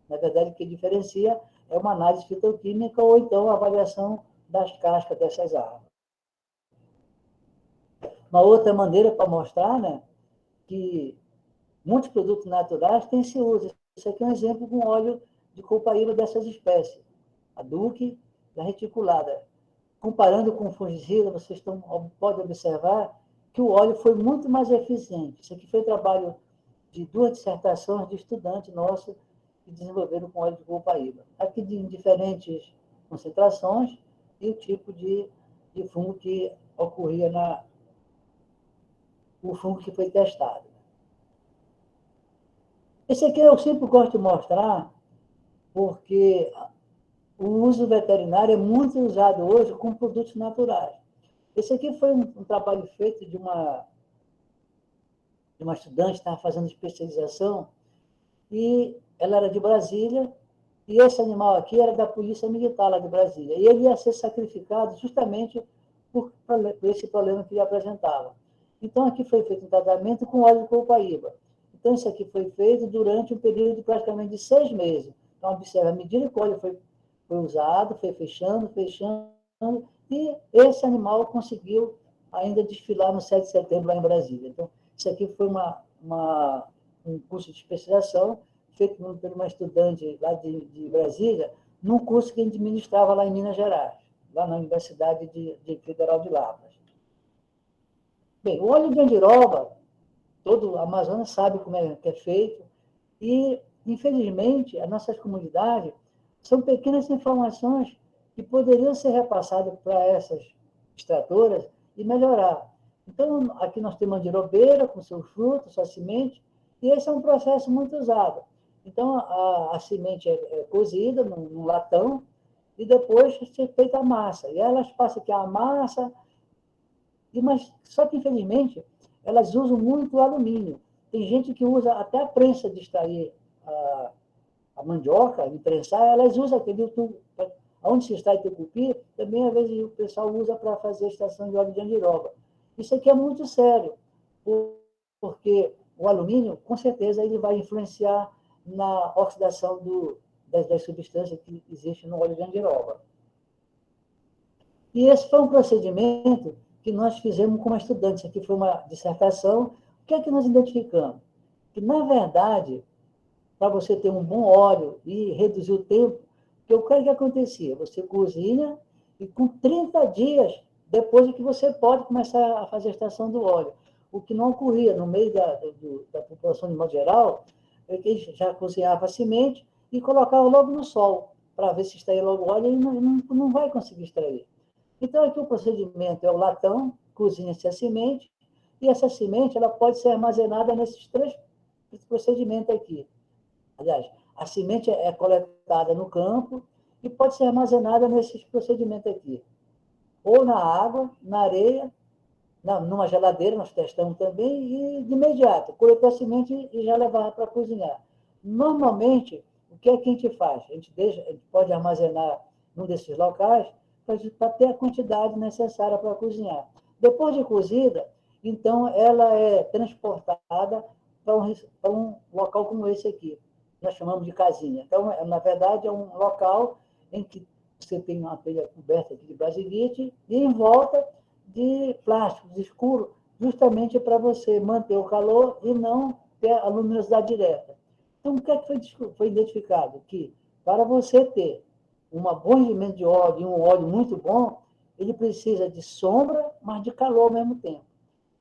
Na verdade, o que diferencia é uma análise fitoquímica ou então a avaliação das cascas dessas árvores. Uma outra maneira para mostrar, né, que muitos produtos naturais têm esse uso. Isso aqui é um exemplo de um óleo de copaíba dessas espécies, a Duque da reticulada. Comparando com o fungicida, vocês podem observar que o óleo foi muito mais eficiente. Isso aqui foi trabalho de 2 dissertações de estudantes nossos que desenvolveram com óleo de copaíba. Aqui em diferentes concentrações e o tipo de fungo que ocorria o fungo que foi testado. Esse aqui eu sempre gosto de mostrar, porque o uso veterinário é muito usado hoje com produtos naturais. Esse aqui foi um trabalho feito de uma estudante que estava fazendo especialização, e ela era de Brasília, e esse animal aqui era da Polícia Militar lá de Brasília. E ele ia ser sacrificado justamente por esse problema que ele apresentava. Então, aqui foi feito um tratamento com óleo de copaíba. Então, isso aqui foi feito durante um período de praticamente de 6 meses. Então, observa, à medida que o óleo foi usado, foi fechando, e esse animal conseguiu ainda desfilar no 7 de setembro lá em Brasília. Então, isso aqui foi um curso de especialização feito por uma estudante lá de Brasília, num curso que a gente ministrava lá em Minas Gerais, lá na Universidade Federal de Lavras. Bem, o óleo de andiroba, todo o Amazonas sabe como que é feito, e, infelizmente, as nossas comunidades são pequenas informações que poderiam ser repassadas para essas extratoras e melhorar. Então, aqui nós temos a andirobeira com seu fruto, sua semente, e esse é um processo muito usado. Então, a semente é cozida num latão e depois é feita a massa. E elas passam aqui a massa, mas só que, infelizmente, elas usam muito alumínio. Tem gente que usa até a prensa de extrair a mandioca, de prensar, elas usam aquele tubo. Onde se extrai tucupi, também, às vezes, o pessoal usa para fazer extração de óleo de andiroba. Isso aqui é muito sério, porque o alumínio, com certeza, ele vai influenciar na oxidação das substâncias que existem no óleo de andiroba. E esse foi um procedimento que nós fizemos com uma estudante. Aqui foi uma dissertação. O que é que nós identificamos? Que, na verdade, para você ter um bom óleo e reduzir o tempo, o que acontecia? Você cozinha e com 30 dias, depois é que você pode começar a fazer a extração do óleo. O que não ocorria no meio da população, de modo geral, é que já cozinhava a semente e colocava logo no sol, para ver se extraía logo o óleo, e não vai conseguir extrair. Então, aqui o procedimento é o latão, cozinha-se a semente, e essa semente ela pode ser armazenada nesses 3 procedimentos aqui. Aliás, a semente é coletada no campo e pode ser armazenada nesses procedimentos aqui. Ou na água, na areia, numa geladeira, nós testamos também, e de imediato, coletou a semente e já levava para cozinhar. Normalmente, o que é que a gente faz? A gente pode armazenar num desses locais para ter a quantidade necessária para cozinhar. Depois de cozida, então, ela é transportada para um local como esse aqui. Nós chamamos de casinha. Então, na verdade, é um local em que você tem uma telha coberta de basilite e em volta de plásticos escuros, justamente para você manter o calor e não ter a luminosidade direta. Então, o que é que foi identificado? Que para você ter um bom rendimento de óleo e um óleo muito bom, ele precisa de sombra, mas de calor ao mesmo tempo.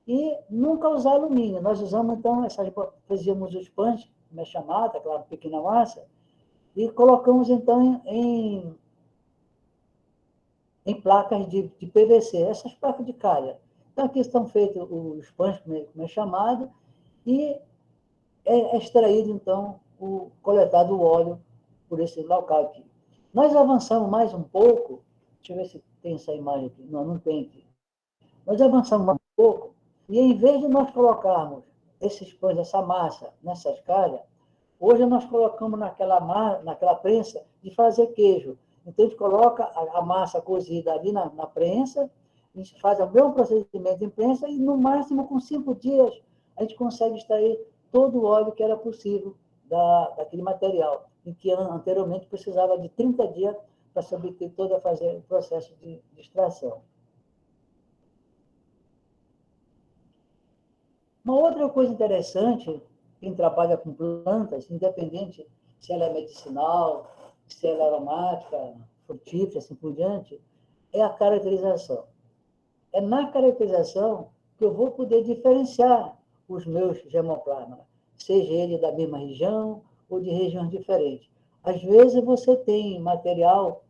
E nunca usar alumínio. Nós usamos, então, fazíamos os pães, como é chamada, aquela pequena massa, e colocamos, então, em placas de PVC, essas placas de calha. Então, aqui estão feitos os pães, como é chamado, e é extraído, então, coletado o óleo por esse local aqui. Nós avançamos mais um pouco, deixa eu ver se tem essa imagem aqui. Não tem aqui. Nós avançamos mais um pouco, e em vez de nós colocarmos esses pães, essa massa, nessas calhas, hoje nós colocamos naquela prensa de fazer queijo. Então, a gente coloca a massa cozida ali na prensa, a gente faz o mesmo procedimento em prensa e, no máximo, com 5 dias, a gente consegue extrair todo o óleo que era possível daquele material, em que anteriormente precisava de 30 dias para se obter todo a fazer o processo de extração. Uma outra coisa interessante, quem trabalha com plantas, independente se ela é medicinal, se ela é aromática, frutífera, assim por diante, é a caracterização. É na caracterização que eu vou poder diferenciar os meus germoplasmas, seja ele da mesma região ou de regiões diferentes. Às vezes você tem material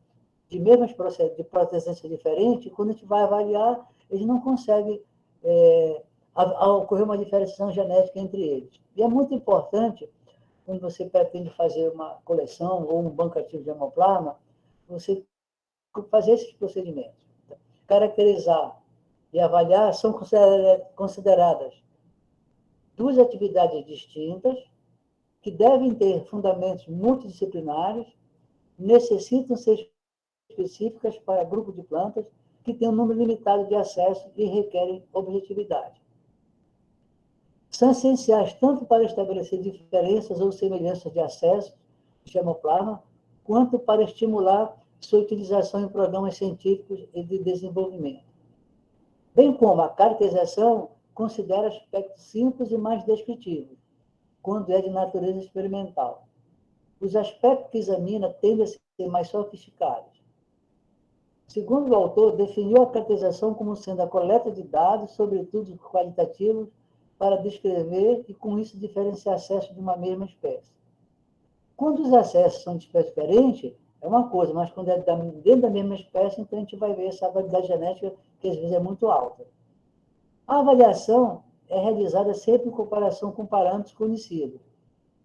de mesmas de procedência diferente, quando a gente vai avaliar, eles não conseguem ocorrer uma diferenciação genética entre eles. E é muito importante, quando você pretende fazer uma coleção ou um banco ativo de hemoplasma, você fazer esses procedimentos. Caracterizar e avaliar são consideradas duas atividades distintas, que devem ter fundamentos multidisciplinares, necessitam ser específicas para grupo de plantas que têm um número limitado de acessos e requerem objetividade. São essenciais tanto para estabelecer diferenças ou semelhanças de acesso de hemoplasma, quanto para estimular sua utilização em programas científicos e de desenvolvimento. Bem como a caracterização considera aspectos simples e mais descritivos, quando é de natureza experimental. Os aspectos que examina tendem a ser mais sofisticados. Segundo o autor, definiu a caracterização como sendo a coleta de dados, sobretudo qualitativos, para descrever e, com isso, diferenciar acessos de uma mesma espécie. Quando os acessos são de espécies diferentes, é uma coisa, mas quando é dentro da mesma espécie, então a gente vai ver essa variedade genética, que às vezes é muito alta. A avaliação é realizada sempre em comparação com parâmetros conhecidos.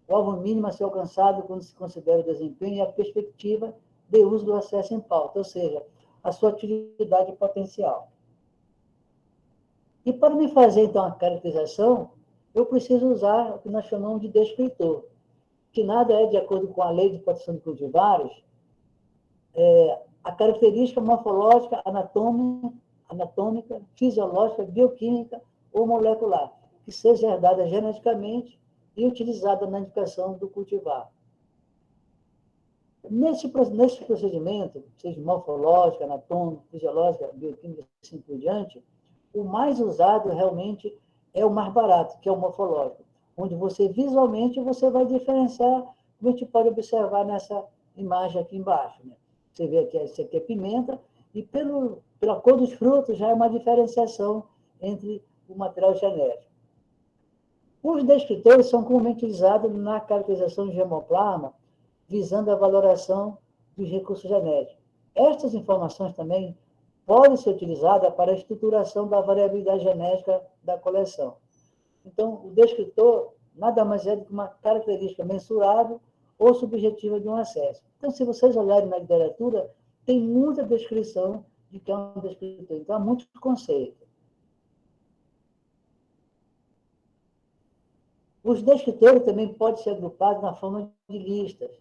O alvo mínimo a ser alcançado quando se considera o desempenho e a perspectiva de uso do acesso em pauta, ou seja, a sua atividade potencial. E para me fazer, então, a caracterização, eu preciso usar o que nós chamamos de descritor, que nada é, de acordo com a lei de proteção de cultivares, a característica morfológica, anatômica, fisiológica, bioquímica ou molecular, que seja herdada geneticamente e utilizada na indicação do cultivar. Nesse procedimento, seja morfológica, anatômica, fisiológica, bioquímica e assim por diante, o mais usado realmente é o mais barato, que é o morfológico, onde você visualmente você vai diferenciar, como a gente pode observar nessa imagem aqui embaixo. Né? Você vê que esse aqui é pimenta, e pela cor dos frutos já é uma diferenciação entre o material genético. Os descritores são comumente utilizados na caracterização de hemoplasma, visando a valoração dos recursos genéticos. Estas informações também podem ser utilizadas para a estruturação da variabilidade genética da coleção. Então, o descritor nada mais é do que uma característica mensurável ou subjetiva de um acesso. Então, se vocês olharem na literatura, tem muita descrição de que é um descritor. Então, há muitos conceitos. Os descritores também podem ser agrupados na forma de listas,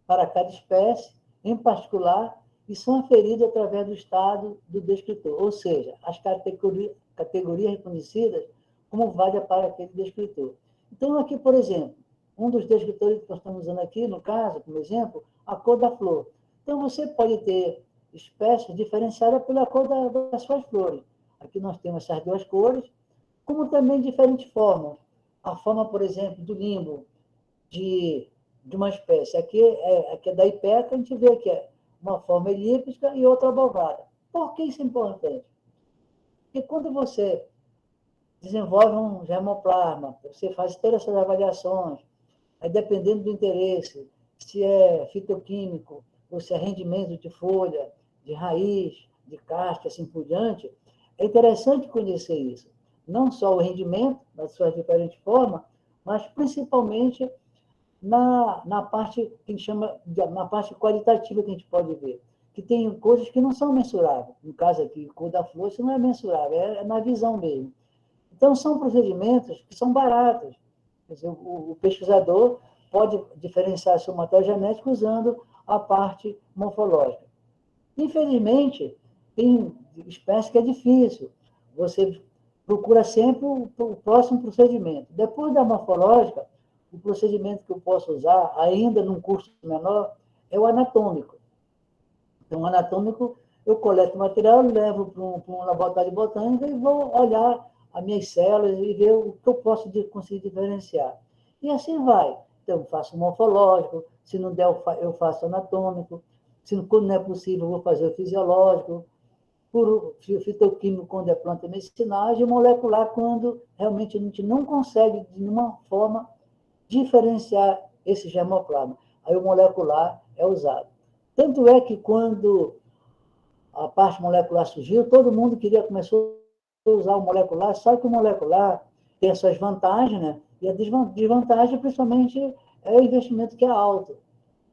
para cada espécie, em particular, e são aferidos através do estado do descritor, ou seja, as categorias reconhecidas como válida para aquele descritor. Então, aqui, por exemplo, um dos descritores que nós estamos usando aqui, no caso, como exemplo, a cor da flor. Então, você pode ter espécies diferenciadas pela cor das suas flores. Aqui nós temos essas duas cores, como também diferentes formas. A forma, por exemplo, do limbo de uma espécie. Aqui é da Ipeca, a gente vê que é uma forma elíptica e outra ovada. Por que isso é importante? Porque quando você desenvolve um germoplasma, você faz todas essas avaliações, aí dependendo do interesse, se é fitoquímico, ou se é rendimento de folha, de raiz, de casca, assim por diante, é interessante conhecer isso. Não só o rendimento, nas suas diferentes formas, mas principalmente na parte que a gente chama, na parte qualitativa que a gente pode ver, que tem coisas que não são mensuráveis. No caso aqui, cor da flor, isso não é mensurável, é na visão mesmo. Então, são procedimentos que são baratos. Quer dizer, o pesquisador pode diferenciar seu material genético usando a parte morfológica. Infelizmente, tem espécies que é difícil. Você procura sempre o próximo procedimento. Depois da morfológica, o procedimento que eu posso usar, ainda num custo menor, é o anatômico. Então, o anatômico, eu coleto o material, levo para um laboratório de botânica e vou olhar as minhas células e ver o que eu posso conseguir diferenciar. E assim vai. Então, eu faço morfológico, se não der, eu faço anatômico. quando não é possível, eu vou fazer o fisiológico, por fitoquímico, quando é planta medicinal, e molecular, quando realmente a gente não consegue, de nenhuma forma, diferenciar esse germoplasma. Aí o molecular é usado. Tanto é que, quando a parte molecular surgiu, todo mundo começou a usar o molecular, só que o molecular tem as suas vantagens, né? E a desvantagem, principalmente, é o investimento que é alto.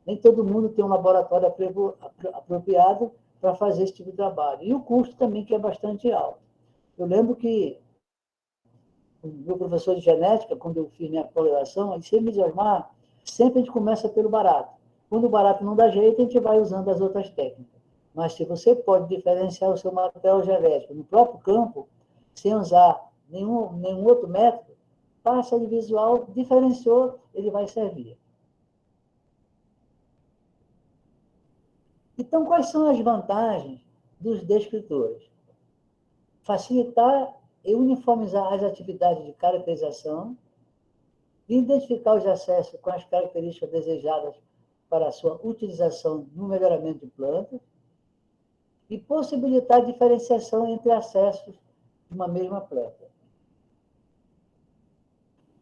Nem todo mundo tem um laboratório apropriado para fazer esse tipo de trabalho. E o custo também, que é bastante alto. Eu lembro que o meu professor de genética, quando eu fiz minha pós-graduação, ele sempre me dizia: Osmar, sempre a gente começa pelo barato. Quando o barato não dá jeito, a gente vai usando as outras técnicas. Mas se você pode diferenciar o seu material genético no próprio campo, sem usar nenhum outro método, passa de visual, diferenciou, ele vai servir. Então, quais são as vantagens dos descritores? Facilitar e uniformizar as atividades de caracterização, identificar os acessos com as características desejadas para a sua utilização no melhoramento de plantas e possibilitar a diferenciação entre acessos de uma mesma planta.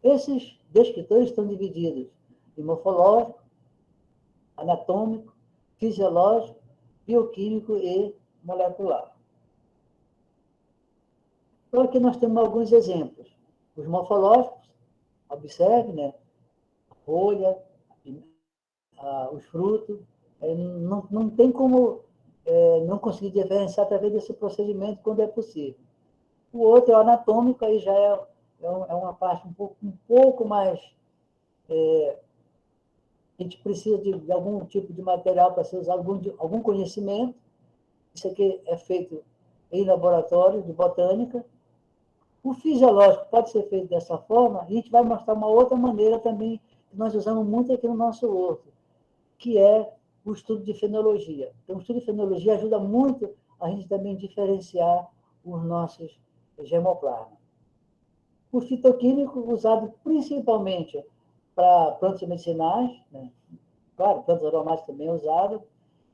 Esses descritores estão divididos em morfológico, anatômico, fisiológico, bioquímico e molecular. Então, aqui nós temos alguns exemplos. Os morfológicos, observe, né? A folha, os frutos, não tem como não conseguir diferenciar através desse procedimento quando é possível. O outro é o anatômico, aí já é uma parte um pouco mais... a gente precisa de algum tipo de material para ser usado, algum conhecimento. Isso aqui é feito em laboratório de botânica. O fisiológico pode ser feito dessa forma, e a gente vai mostrar uma outra maneira também, que nós usamos muito aqui no nosso horto, que é o estudo de fenologia. Então, o estudo de fenologia ajuda muito a gente também diferenciar os nossos germoplasmas. O fitoquímico, usado principalmente para plantas medicinais, né? Claro, plantas aromáticas também é usado,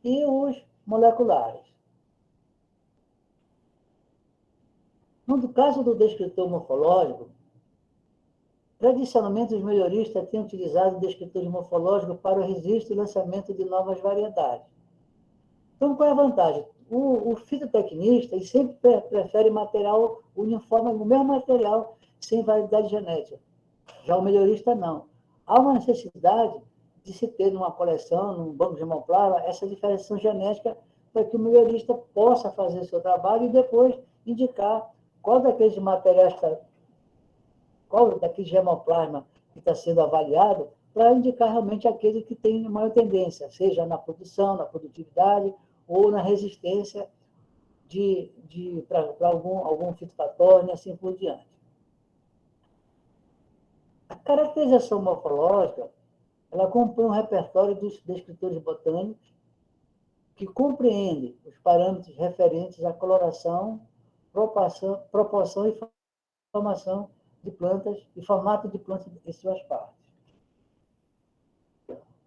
e os moleculares. No caso do descritor morfológico, tradicionalmente os melhoristas têm utilizado descritores morfológicos para o registro e lançamento de novas variedades. Então, qual é a vantagem? O fitotecnista ele sempre prefere material uniforme, o mesmo material, sem variedade genética. Já o melhorista, não. Há uma necessidade de se ter numa coleção, num banco de germoplasma, essa diferenciação genética para que o melhorista possa fazer o seu trabalho e depois indicar qual daqueles materiais, qual daquele germoplasma que está sendo avaliado, para indicar realmente aquele que tem maior tendência, seja na produção, na produtividade ou na resistência para algum fitopatógeno e assim por diante. A caracterização morfológica, ela compõe um repertório dos descritores botânicos que compreende os parâmetros referentes à coloração, proporção e formação de plantas e formato de plantas em suas partes.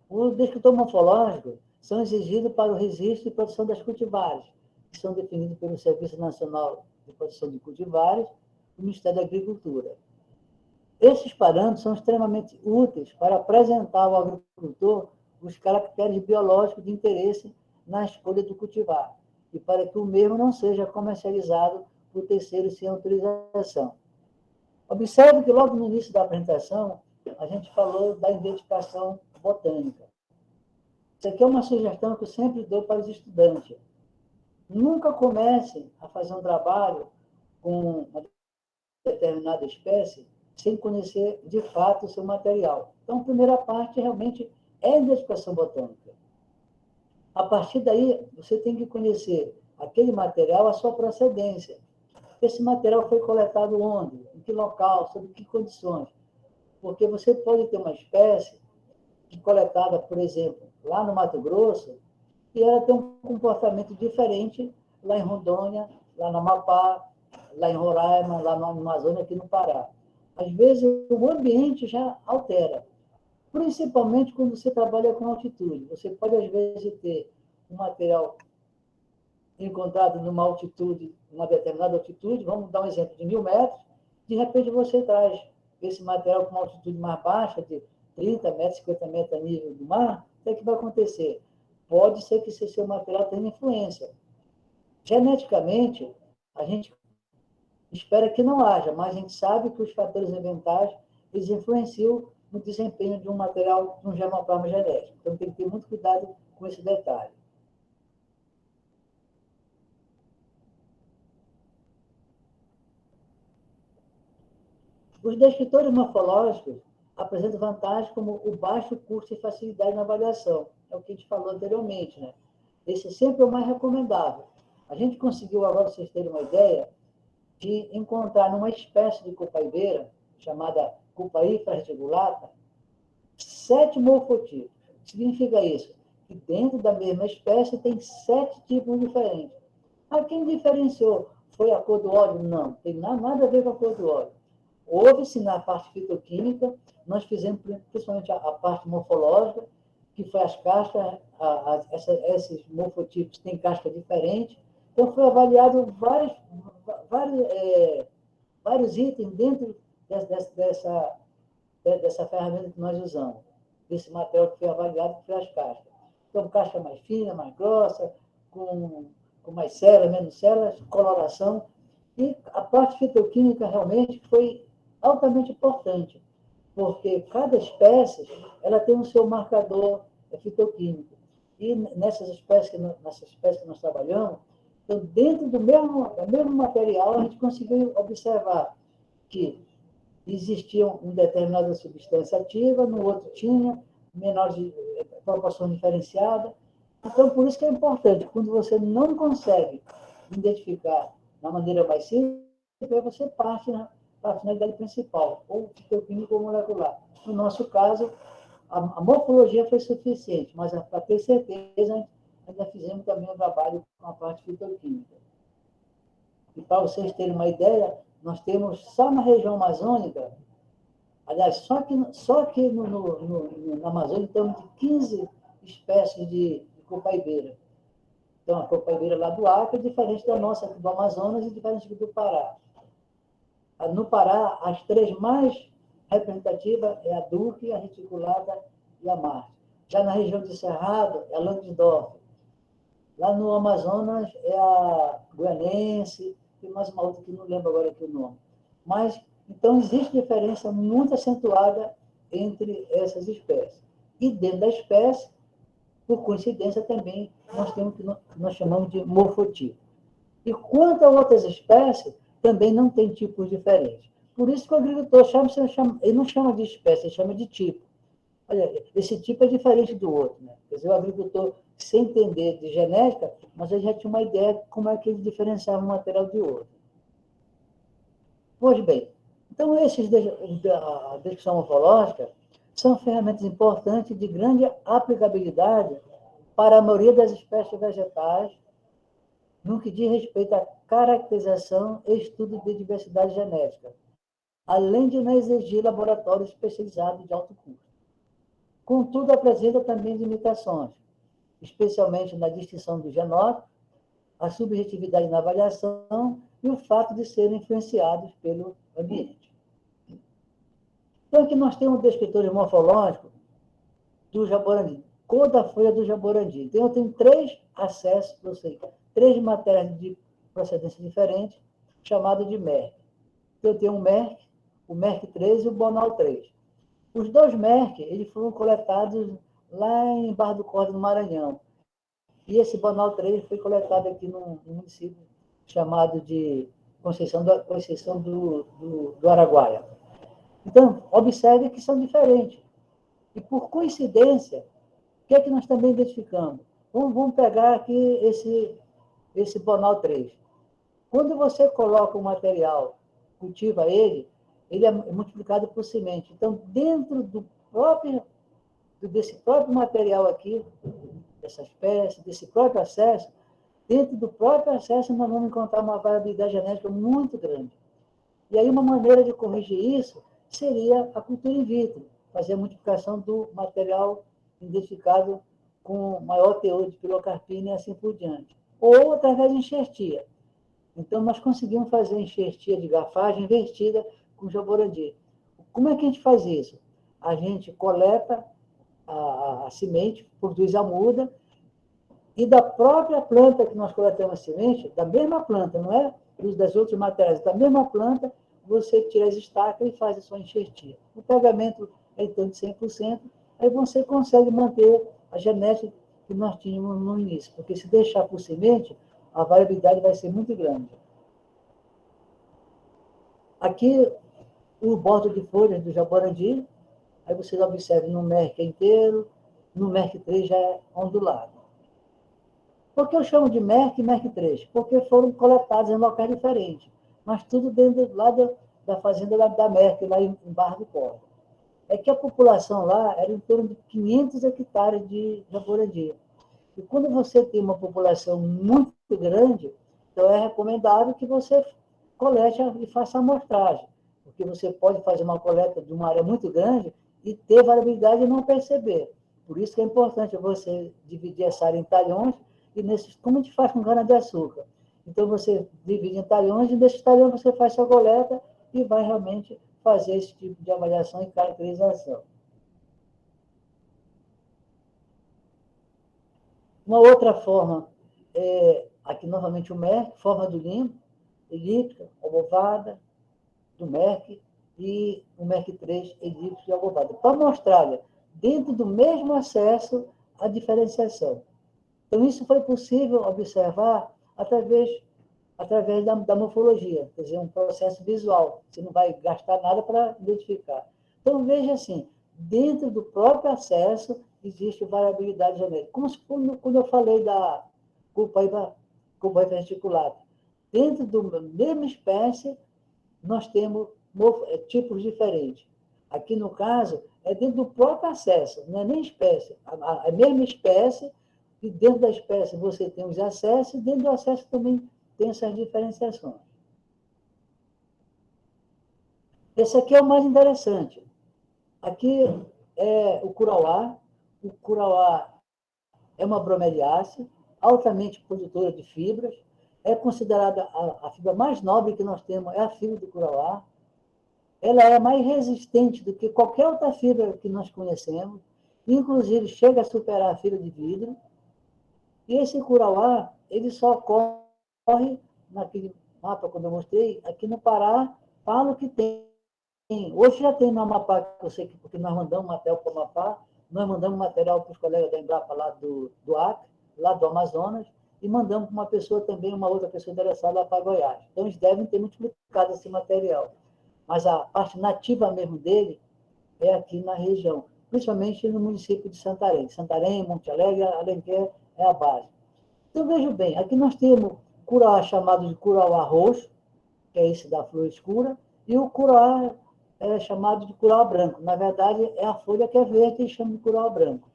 Os descritores morfológicos são exigidos para o registro e produção das cultivares, que são definidos pelo Serviço Nacional de Produção de Cultivares do Ministério da Agricultura. Esses parâmetros são extremamente úteis para apresentar ao agricultor os caracteres biológicos de interesse na escolha do cultivar e para que o mesmo não seja comercializado por terceiros sem autorização. Observe que logo no início da apresentação a gente falou da identificação botânica. Isso aqui é uma sugestão que eu sempre dou para os estudantes. Nunca comecem a fazer um trabalho com uma determinada espécie sem conhecer, de fato, o seu material. Então, a primeira parte, realmente, é a identificação botânica. A partir daí, você tem que conhecer aquele material, a sua procedência. Esse material foi coletado onde? Em que local? Sob que condições? Porque você pode ter uma espécie coletada, por exemplo, lá no Mato Grosso, e ela tem um comportamento diferente lá em Rondônia, lá no Amapá, lá em Roraima, lá no Amazonas, aqui no Pará. Às vezes, o ambiente já altera, principalmente quando você trabalha com altitude. Você pode, às vezes, ter um material encontrado numa altitude, uma determinada altitude, vamos dar um exemplo de 1.000 metros, de repente você traz esse material com uma altitude mais baixa, de 30 metros, 50 metros a nível do mar, o que vai acontecer? Pode ser que esse seu material tenha influência. Geneticamente, a gente espera que não haja, mas a gente sabe que os fatores ambientais eles influenciam no desempenho de um material, de um germoplasma genético. Então, tem que ter muito cuidado com esse detalhe. Os descritores morfológicos apresentam vantagens como o baixo custo e facilidade na avaliação. É o que a gente falou anteriormente, né? Esse sempre é o mais recomendável. A gente conseguiu, agora, para vocês terem uma ideia, de encontrar numa espécie de copaibeira, chamada Copaífera reticulata, 7 morfotipos. Significa isso? Que dentro da mesma espécie tem 7 tipos diferentes. Ah, quem diferenciou? Foi a cor do óleo? Não, tem nada a ver com a cor do óleo. Houve-se na parte fitoquímica, nós fizemos principalmente a parte morfológica, que foi as cascas, esses morfotipos têm casca diferente. Então, foi avaliado vários itens dentro dessa ferramenta que nós usamos, desse material que foi avaliado, que foi as cascas. Então, casca mais fina, mais grossa, com mais células, menos células, coloração. E a parte fitoquímica realmente foi altamente importante, porque cada espécie ela tem o seu marcador fitoquímico. E nessas espécies que nós trabalhamos, então, dentro do mesmo material, a gente conseguiu observar que existia uma determinada substância ativa, no outro tinha menor proporção diferenciada. Então, por isso que é importante, quando você não consegue identificar na maneira mais simples, você parte para a finalidade principal, ou fitoquímico ou molecular. No nosso caso, a morfologia foi suficiente, mas para ter certeza, ainda fizemos também um trabalho com a parte fitoquímica. E para vocês terem uma ideia, nós temos só na região amazônica, aliás, só que na Amazônia temos de 15 espécies de copaibeira. Então, a copaibeira lá do Acre é diferente da nossa aqui do Amazonas e diferente do Pará. No Pará, as 3 mais representativas é a Duque, a Reticulata e a Marte. Já na região de Cerrado, é a Landsdorff. Lá no Amazonas é a Guanense, tem mais uma outra que não lembro agora aqui o nome. Mas, então, existe diferença muito acentuada entre essas espécies. E dentro da espécie, por coincidência também, nós temos o que nós chamamos de morfotipo. E quanto a outras espécies, também não tem tipos diferentes. Por isso que o agricultor ele não chama de espécie, ele chama de tipo. Olha, esse tipo é diferente do outro, né? Quer dizer, o agricultor, sem entender de genética, mas ele já tinha uma ideia de como é que ele diferenciava um material de outro. Pois bem, então a descrição morfológica são ferramentas importantes de grande aplicabilidade para a maioria das espécies vegetais, no que diz respeito à caracterização e estudo de diversidade genética, além de não exigir laboratórios especializados de alto custo. Contudo, apresenta também limitações, especialmente na distinção do genótipo, a subjetividade na avaliação e o fato de serem influenciados pelo ambiente. Então, aqui nós temos descritores morfológicos do jaborandi, cor da folha do jaborandi. Então, eu tenho 3 acessos, ou seja, 3 matérias de procedência diferente, chamado de Merck. Então, eu tenho o Merck 3 e o Bonal 3. Os 2 Merck, eles foram coletados lá em Barra do Corda, no Maranhão. E esse Bonal 3 foi coletado aqui no município chamado de Conceição do Araguaia. Então, observe que são diferentes. E, por coincidência, o que é que nós também identificamos? Vamos pegar aqui esse Bonal 3. Quando você coloca o material, cultiva ele é multiplicado por semente. Então, dentro desse próprio material aqui, dessa espécie, desse próprio acesso, dentro do próprio acesso nós vamos encontrar uma variabilidade genética muito grande. E aí uma maneira de corrigir isso seria a cultura in vitro, fazer a multiplicação do material identificado com maior teor de pilocarpina e assim por diante. Ou através de enxertia. Então, nós conseguimos fazer enxertia de garfagem invertida com jaborandi. Como é que a gente faz isso? A gente coleta a semente, produz a muda, e da própria planta que nós coletamos a semente, da mesma planta, não é das outros materiais, da mesma planta, você tira as estacas e faz a sua enxertia. O pegamento é em torno de 100%, aí você consegue manter a genética que nós tínhamos no início, porque se deixar por semente, a variabilidade vai ser muito grande. Aqui, o bordo de folhas do jaborandi, aí vocês observam no MERC inteiro, no MERC 3 já é ondulado. Por que eu chamo de MERC e MERC 3? Porque foram coletados em locais diferentes, mas tudo dentro lá da fazenda da MERC, lá em Barra do Corvo. É que a população lá era em torno de 500 hectares de jaborandi. E quando você tem uma população muito grande, então é recomendável que você colete e faça a amostragem, porque você pode fazer uma coleta de uma área muito grande e ter variabilidade e não perceber. Por isso que é importante você dividir essa área em talhões, e nesses, como a gente faz com cana-de-açúcar. Então, você divide em talhões, e nesses talhões você faz sua coleta e vai realmente fazer esse tipo de avaliação e caracterização. Uma outra forma é, aqui novamente o MERC, forma do limbo, elíptica, obovada, do MERC, e o MERC 3, elíptica e obovada. Para mostrar, olha, dentro do mesmo acesso, a diferenciação. Então, isso foi possível observar através da morfologia, quer dizer, um processo visual. Você não vai gastar nada para identificar. Então, veja assim, dentro do próprio acesso existe variabilidade genética. Como quando eu falei da Cupaíba reticulata. Dentro da mesma espécie, nós temos tipos diferentes. Aqui, no caso, é dentro do próprio acesso, não é nem espécie. A mesma espécie, e dentro da espécie você tem os acessos, e dentro do acesso também tem essas diferenciações. Esse aqui é o mais interessante. Aqui é o curauá. O curauá é uma bromeliácea, altamente produtora de fibras. É considerada a fibra mais nobre que nós temos, é a fibra do curauá. Ela é mais resistente do que qualquer outra fibra que nós conhecemos. Inclusive, chega a superar a fibra de vidro. E esse curauá, ele só ocorre naquele mapa, como eu mostrei, aqui no Pará, falo que tem. Hoje já tem no Amapá, que eu sei que porque nós mandamos material para o Amapá, nós mandamos material para os colegas da Embrapa lá do Acre, lá do Amazonas, e mandamos para uma pessoa também, uma outra pessoa interessada lá para Goiás. Então, eles devem ter multiplicado esse material. Mas a parte nativa mesmo dele é aqui na região, principalmente no município de Santarém. Santarém, Monte Alegre, Alenquer é a base. Então, veja bem, aqui nós temos curauá chamado de curauá roxo, que é esse da flor escura, e o curauá é chamado de curauá branco. Na verdade, é a folha que é verde e chama de curauá branco.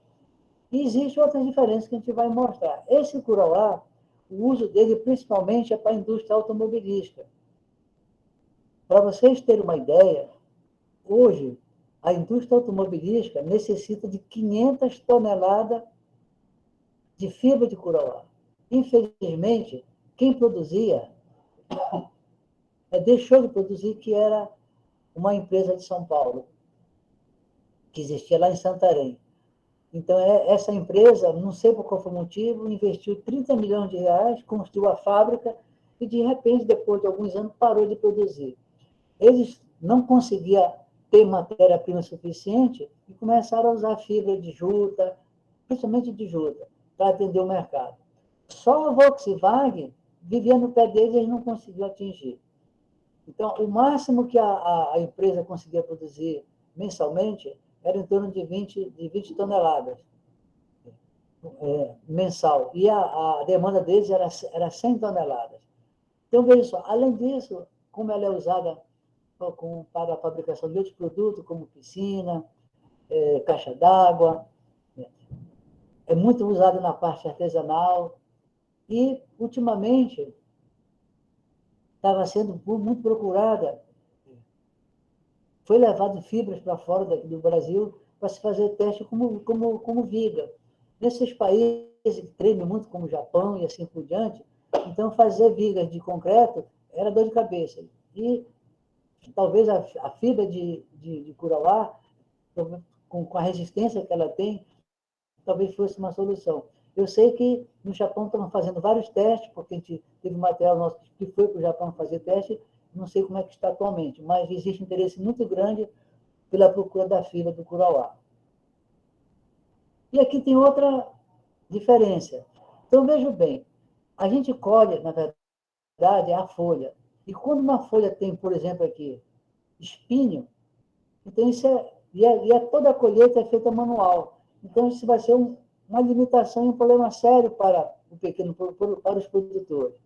E existem outras diferenças que a gente vai mostrar. Esse curauá, o uso dele principalmente é para a indústria automobilística. Para vocês terem uma ideia, hoje a indústria automobilística necessita de 500 toneladas de fibra de curauá. Infelizmente, quem produzia deixou de produzir, que era uma empresa de São Paulo, que existia lá em Santarém. Então, essa empresa, não sei por qual foi o motivo, investiu 30 milhões de reais, construiu a fábrica e, de repente, depois de alguns anos, parou de produzir. Eles não conseguiam ter matéria-prima suficiente e começaram a usar fibra de juta, principalmente de juta, para atender o mercado. Só a Volkswagen vivia no pé deles e eles não conseguiam atingir. Então, o máximo que a empresa conseguia produzir mensalmente era em torno de 20 toneladas mensal. E a demanda deles era 100 toneladas. Então, veja só, além disso, como ela é usada para a fabricação de outros produtos, como piscina, caixa d'água, é muito usada na parte artesanal e, ultimamente, estava sendo muito procurada. Foi levado fibras para fora do Brasil para se fazer teste como viga. Nesses países que tremem muito, como o Japão e assim por diante, então fazer vigas de concreto era dor de cabeça. E talvez a fibra de Curauá, com a resistência que ela tem, talvez fosse uma solução. Eu sei que no Japão estão fazendo vários testes, porque a gente teve material nosso que foi para o Japão fazer teste, não sei como é que está atualmente, mas existe interesse muito grande pela procura da fibra do Curauá. E aqui tem outra diferença. Então, veja bem, a gente colhe, na verdade, a folha. E quando uma folha tem, por exemplo, aqui, espinho, então isso toda a colheita é feita manual. Então, isso vai ser uma limitação e um problema sério para para os produtores.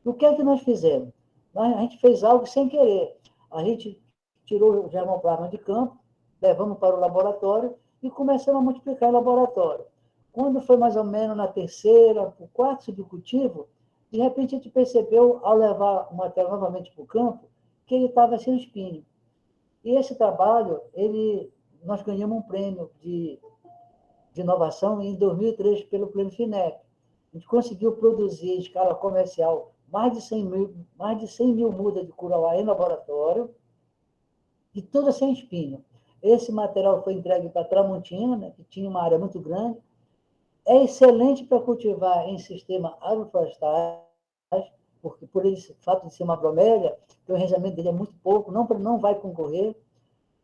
O que é que nós fizemos? A gente fez algo sem querer. A gente tirou o germoplasma de campo, levamos para o laboratório e começamos a multiplicar em laboratório. Quando foi mais ou menos na terceira, o quarto subcultivo, de repente a gente percebeu, ao levar o material novamente para o campo, que ele estava sem espinho. E esse trabalho, nós ganhamos um prêmio de inovação em 2003 pelo Prêmio FINEP. A gente conseguiu produzir em escala comercial mais de 100 mil mudas de Curauá em laboratório, e toda sem espinho. Esse material foi entregue para Tramontina, né, que tinha uma área muito grande. É excelente para cultivar em sistema agroflorestais, porque por esse fato de ser uma bromélia, o rendimento dele é muito pouco, não vai concorrer.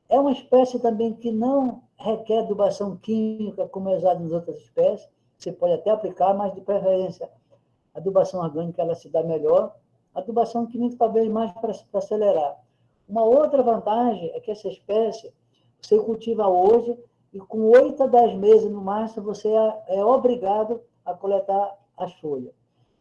É uma espécie também que não requer adubação química, como é usado nas outras espécies. Você pode até aplicar, mas de preferência, a adubação orgânica ela se dá melhor. A adubação química talvez mais para acelerar. Uma outra vantagem é que essa espécie você cultiva hoje e com 8 a 10 meses no máximo você é obrigado a coletar as folhas.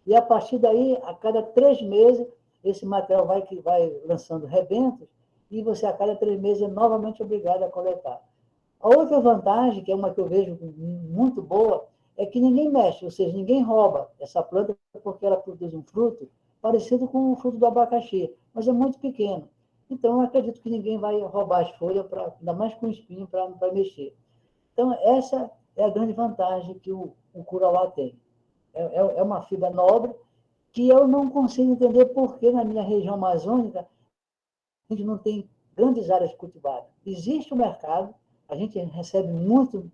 E a partir daí, a cada 3 meses, esse material vai lançando rebentos e você a cada 3 meses é novamente obrigado a coletar. A outra vantagem, que é uma que eu vejo muito boa, é que ninguém mexe, ou seja, ninguém rouba essa planta porque ela produz um fruto parecido com o fruto do abacaxi, mas é muito pequeno. Então, eu acredito que ninguém vai roubar as folhas, ainda mais com espinho, para mexer. Então, essa é a grande vantagem que o Curauá tem. É uma fibra nobre que eu não consigo entender por que na minha região amazônica a gente não tem grandes áreas cultivadas. Existe o mercado, a gente recebe muito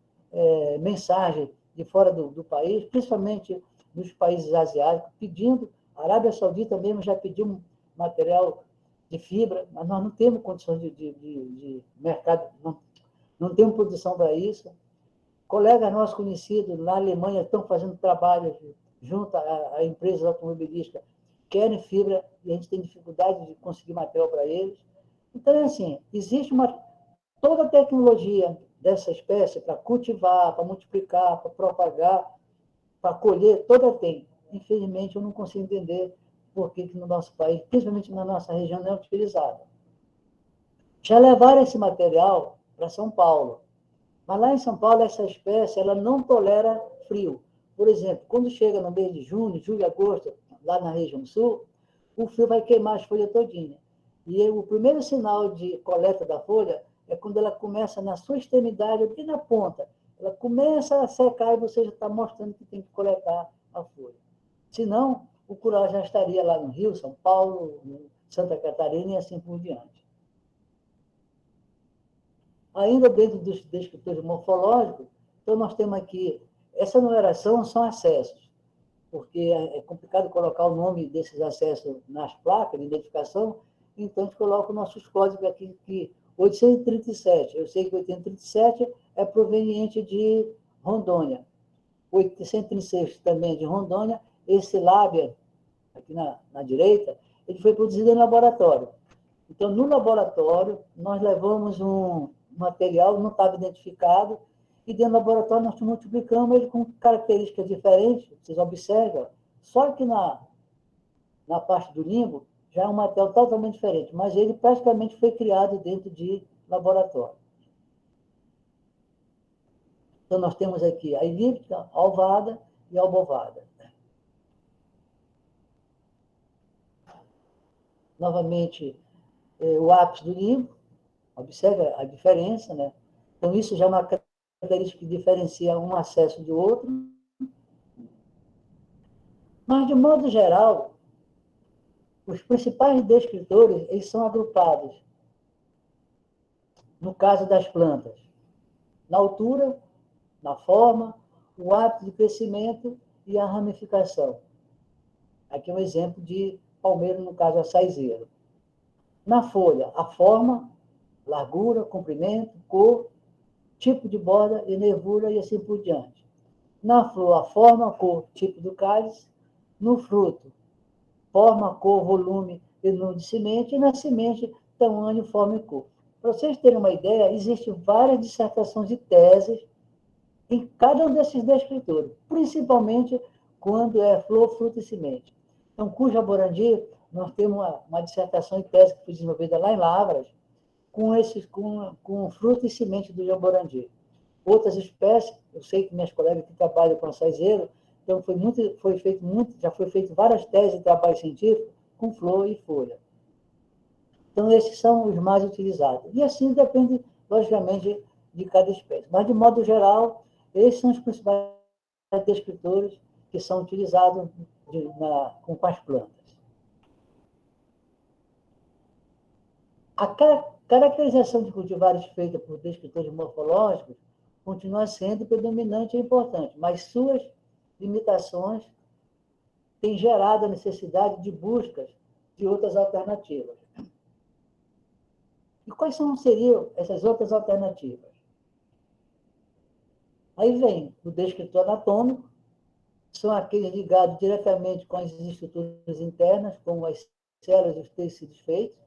mensagem de fora do país, principalmente nos países asiáticos, pedindo. A Arábia Saudita mesmo já pediu material de fibra, mas nós não temos condições de mercado, não temos produção para isso. Colegas nossos conhecidos na Alemanha estão fazendo trabalhos junto a empresas automobilísticas, querem fibra e a gente tem dificuldade de conseguir material para eles. Então, é assim, existe toda a tecnologia dessa espécie para cultivar, para multiplicar, para propagar, para colher, toda tem. Infelizmente, eu não consigo entender por que no nosso país, principalmente na nossa região, não é utilizado. Já levaram esse material para São Paulo, mas lá em São Paulo, essa espécie ela não tolera frio. Por exemplo, quando chega no mês de junho, julho, agosto, lá na região sul, o frio vai queimar as folhas todinhas. E o primeiro sinal de coleta da folha é quando ela começa na sua extremidade, aqui na ponta. Ela começa a secar e você já está mostrando que tem que coletar a folha. Senão, o Curauá já estaria lá no Rio, São Paulo, Santa Catarina e assim por diante. Ainda dentro dos descritores morfológicos, então nós temos aqui, essa numeração são acessos, porque é complicado colocar o nome desses acessos nas placas de identificação, então a gente coloca os nossos códigos aqui, que 837, eu sei que 837 é proveniente de Rondônia, 836 também é de Rondônia, esse lábia, aqui na direita, ele foi produzido em laboratório. Então, no laboratório, nós levamos um material, não estava identificado, e dentro do laboratório nós multiplicamos ele com características diferentes, vocês observam, só que na parte do limbo já é um material totalmente diferente, mas ele praticamente foi criado dentro de laboratório. Então, nós temos aqui a elíptica, a ovada e a obovada. Novamente, o ápice do limbo, observe a diferença, né? Então, isso já é uma característica que diferencia um acesso do outro. Mas, de modo geral, os principais descritores eles são agrupados, no caso das plantas, na altura, na forma, o hábito de crescimento e a ramificação. Aqui é um exemplo de palmeira, no caso, açaizeiro. Na folha, a forma, largura, comprimento, cor, tipo de borda e nervura e assim por diante. Na flor, a forma, cor, tipo do cálice. No fruto, forma, cor, volume e número de semente. E na semente, tamanho, forma e cor. Para vocês terem uma ideia, existem várias dissertações e teses em cada um desses descritores, principalmente quando é flor, fruto e semente. Então, com o jaborandi, nós temos uma dissertação e tese que foi desenvolvida lá em Lavras, com fruto e semente do jaborandi. Outras espécies, eu sei que minhas colegas que trabalham com açaizeiro, então já foi feito várias teses de trabalho científico com flor e folha. Então, esses são os mais utilizados. E assim depende, logicamente, de cada espécie. Mas, de modo geral, esses são os principais descritores que são utilizados com as plantas. A caracterização de cultivares feita por descritores morfológicos continua sendo predominante e importante, mas suas limitações têm gerado a necessidade de buscas de outras alternativas. E quais seriam essas outras alternativas? Aí vem o descritor anatômico, são aqueles ligados diretamente com as estruturas internas, como as células e os tecidos feitos.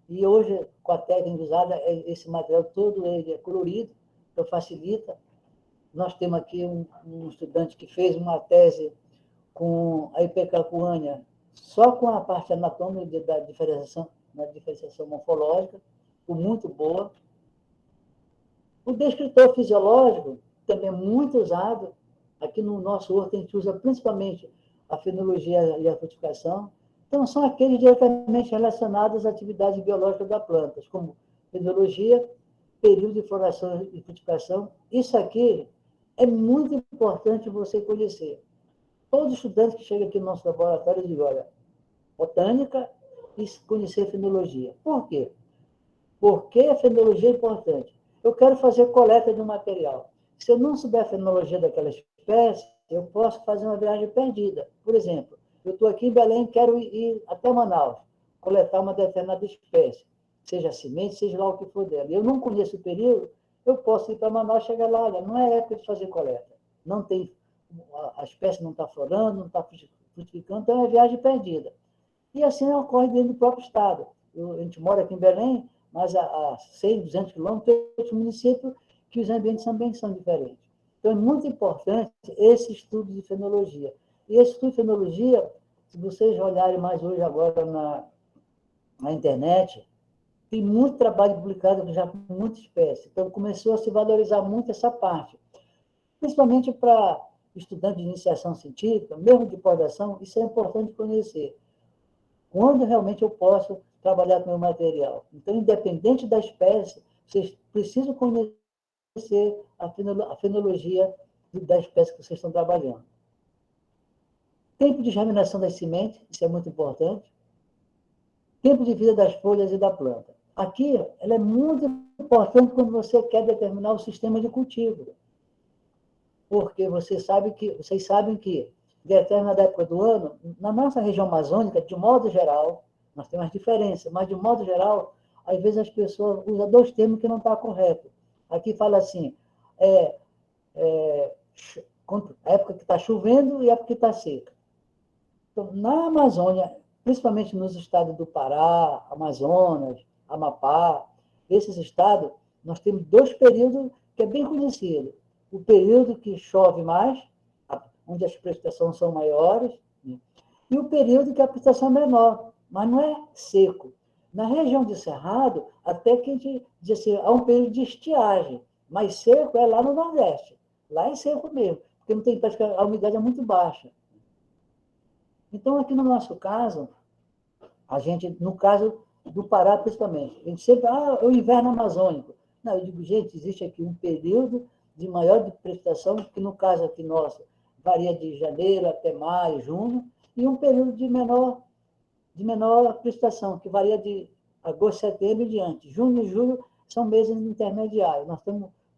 E hoje, com a técnica usada, esse material todo ele é colorido, então facilita. Nós temos aqui um estudante que fez uma tese com a ipecacuânea, só com a parte anatômica da diferenciação morfológica, muito boa. O descritor fisiológico, também muito usado. Aqui no nosso horto, a gente usa principalmente a fenologia e a frutificação. Então, são aqueles diretamente relacionados às atividades biológicas das plantas, como fenologia, período de floração e frutificação. Isso aqui é muito importante você conhecer. Todo estudante que chega aqui no nosso laboratório diz, olha, botânica e conhecer fenologia. Por quê? Porque a fenologia é importante. Eu quero fazer coleta de um material. Se eu não souber a fenologia daquela espécie, eu posso fazer uma viagem perdida. Por exemplo, eu estou aqui em Belém, quero ir até Manaus, coletar uma determinada espécie, seja semente, seja lá o que for dela. Eu não conheço o período, eu posso ir para Manaus e chegar lá, olha, não é época de fazer coleta. Não tem, a espécie não está florando, não está frutificando, então é uma viagem perdida. E assim ocorre dentro do próprio estado. A gente mora aqui em Belém, mas a 100, 200 quilômetros, tem outros municípios que os ambientes também são diferentes. Então, é muito importante esse estudo de fenologia. E esse estudo de fenologia, se vocês olharem mais hoje agora na internet, tem muito trabalho publicado já com muita espécie. Então, começou a se valorizar muito essa parte. Principalmente para estudantes de iniciação científica, mesmo de pós-graduação, isso é importante conhecer. Quando realmente eu posso trabalhar com o meu material. Então, independente da espécie, vocês precisam conhecer a fenologia da espécie que vocês estão trabalhando. Tempo de germinação das sementes, isso é muito importante. Tempo de vida das folhas e da planta. Aqui, ela é muito importante quando você quer determinar o sistema de cultivo. Porque vocês sabem que, em determinada época do ano, na nossa região amazônica, de modo geral, nós temos as diferenças, mas de modo geral, às vezes as pessoas usam dois termos que não estão corretos. Aqui fala assim, a época que está chovendo e a época que está seca. Então, na Amazônia, principalmente nos estados do Pará, Amazonas, Amapá, esses estados, nós temos dois períodos que é bem conhecido. O período que chove mais, onde as precipitações são maiores, né? E o período que a precipitação é menor, mas não é seco. Na região de Cerrado, até que a gente diz assim, há um período de estiagem, mas seco é lá no Nordeste. Lá é seco mesmo, porque não tem, a umidade é muito baixa. Então, aqui no nosso caso, a gente, no caso do Pará principalmente, a gente sempre, é o inverno amazônico. Não, eu digo, gente, existe aqui um período de maior precipitação, que no caso aqui nosso, varia de janeiro até maio, junho, e um período de menor precipitação, que varia de agosto, setembro e diante. Junho e julho são meses intermediários.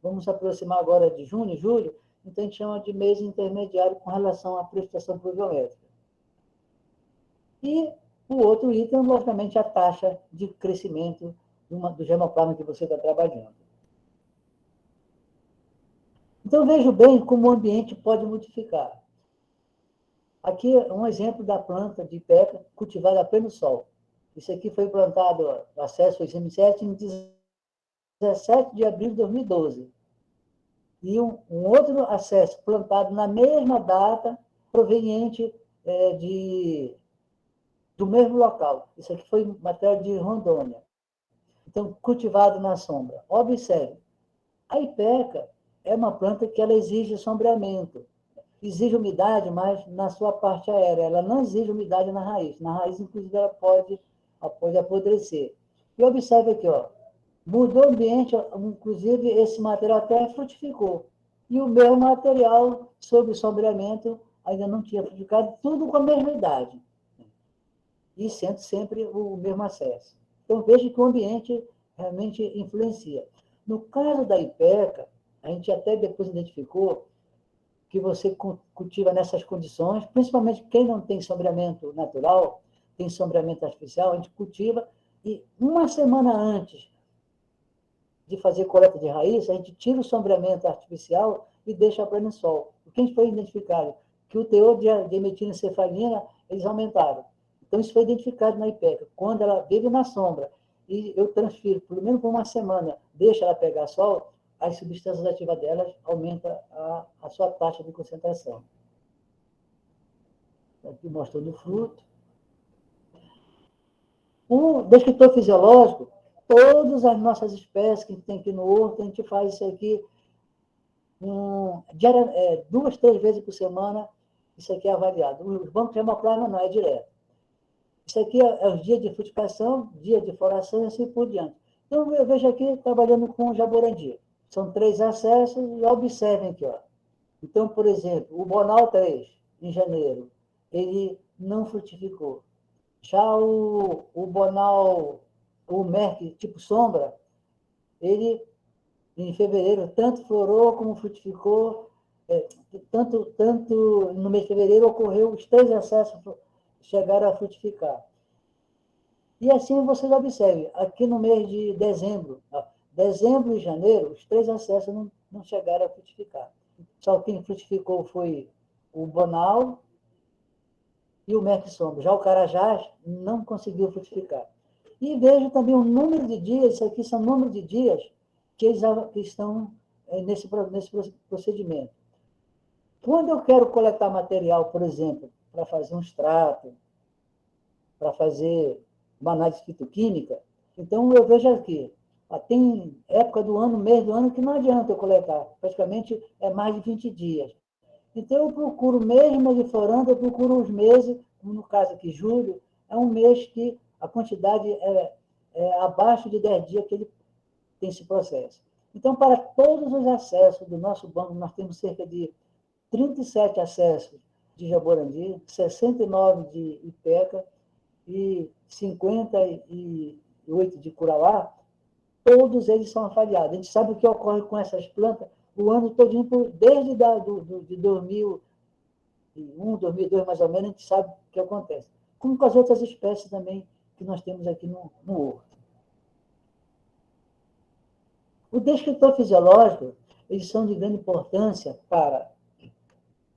Vamos se aproximar agora de junho e julho, então a gente chama de mês intermediário com relação à precipitação pluviométrica. E o outro item, logicamente, a taxa de crescimento do germoplasma que você está trabalhando. Então, vejo bem como o ambiente pode modificar. Aqui é um exemplo da planta de Ipeca cultivada a pleno sol. Isso aqui foi plantado, o acesso ao ICM7, em 17 de abril de 2012. E um outro acesso plantado na mesma data, proveniente do mesmo local. Isso aqui foi matéria de Rondônia. Então, cultivado na sombra. Observe, a Ipeca é uma planta que ela exige sombreamento. Exige umidade, mas na sua parte aérea. Ela não exige umidade na raiz. Na raiz, inclusive, ela pode apodrecer. E observe aqui, ó, mudou o ambiente, inclusive esse material até frutificou. E o meu material, sob sombreamento, ainda não tinha frutificado, tudo com a mesma idade. E sendo sempre o mesmo acesso. Então, veja que o ambiente realmente influencia. No caso da Ipeca, a gente até depois identificou que você cultiva nessas condições, principalmente quem não tem sombreamento natural, tem sombreamento artificial, a gente cultiva e uma semana antes de fazer coleta de raiz, a gente tira o sombreamento artificial e deixa a pleno sol. O que a gente foi identificado? Que o teor de metilcefalina, eles aumentaram. Então, isso foi identificado na Ipeca. Quando ela vive na sombra e eu transfiro, pelo menos por uma semana, deixa ela pegar sol, as substâncias ativas delas aumentam a sua taxa de concentração. Aqui mostrando o fruto. O descritor fisiológico, todas as nossas espécies que a gente tem aqui no horto, a gente faz isso aqui 2, 3 vezes por semana, isso aqui é avaliado. Os bancos de hemoplasma não, é direto. Isso aqui é os dias de frutificação, dia de floração e assim por diante. Então, eu vejo aqui trabalhando com jaborandi. São 3 acessos e observem aqui, ó. Então, por exemplo, o Bonal 3, em janeiro, ele não frutificou. Já o Bonal, o Merck tipo sombra, ele, em fevereiro, tanto florou como frutificou, tanto no mês de fevereiro ocorreu, os 3 acessos chegaram a frutificar. E assim vocês observem, aqui no mês de dezembro, dezembro e janeiro, os 3 acessos não chegaram a frutificar. Só quem frutificou foi o Bonal e o Merck sombra. Já o Carajás não conseguiu frutificar. E vejo também o número de dias, isso aqui são número de dias que estão nesse procedimento. Quando eu quero coletar material, por exemplo, para fazer um extrato, para fazer uma análise fitoquímica, então eu vejo aqui, tem época do ano, mês do ano, que não adianta eu coletar, praticamente é mais de 20 dias. Então eu procuro, mesmo de florando, eu procuro os meses, como no caso aqui, julho, é um mês que a quantidade é abaixo de 10 dias que ele tem esse processo. Então, para todos os acessos do nosso banco, nós temos cerca de 37 acessos de jaborandi, 69 de Ipeca e 58 de Curauá, todos eles são avaliados. A gente sabe o que ocorre com essas plantas o ano todinho, desde de 2001, 2002, mais ou menos, a gente sabe o que acontece. Como com as outras espécies também que nós temos aqui no horto. O descritor fisiológico, eles são de grande importância para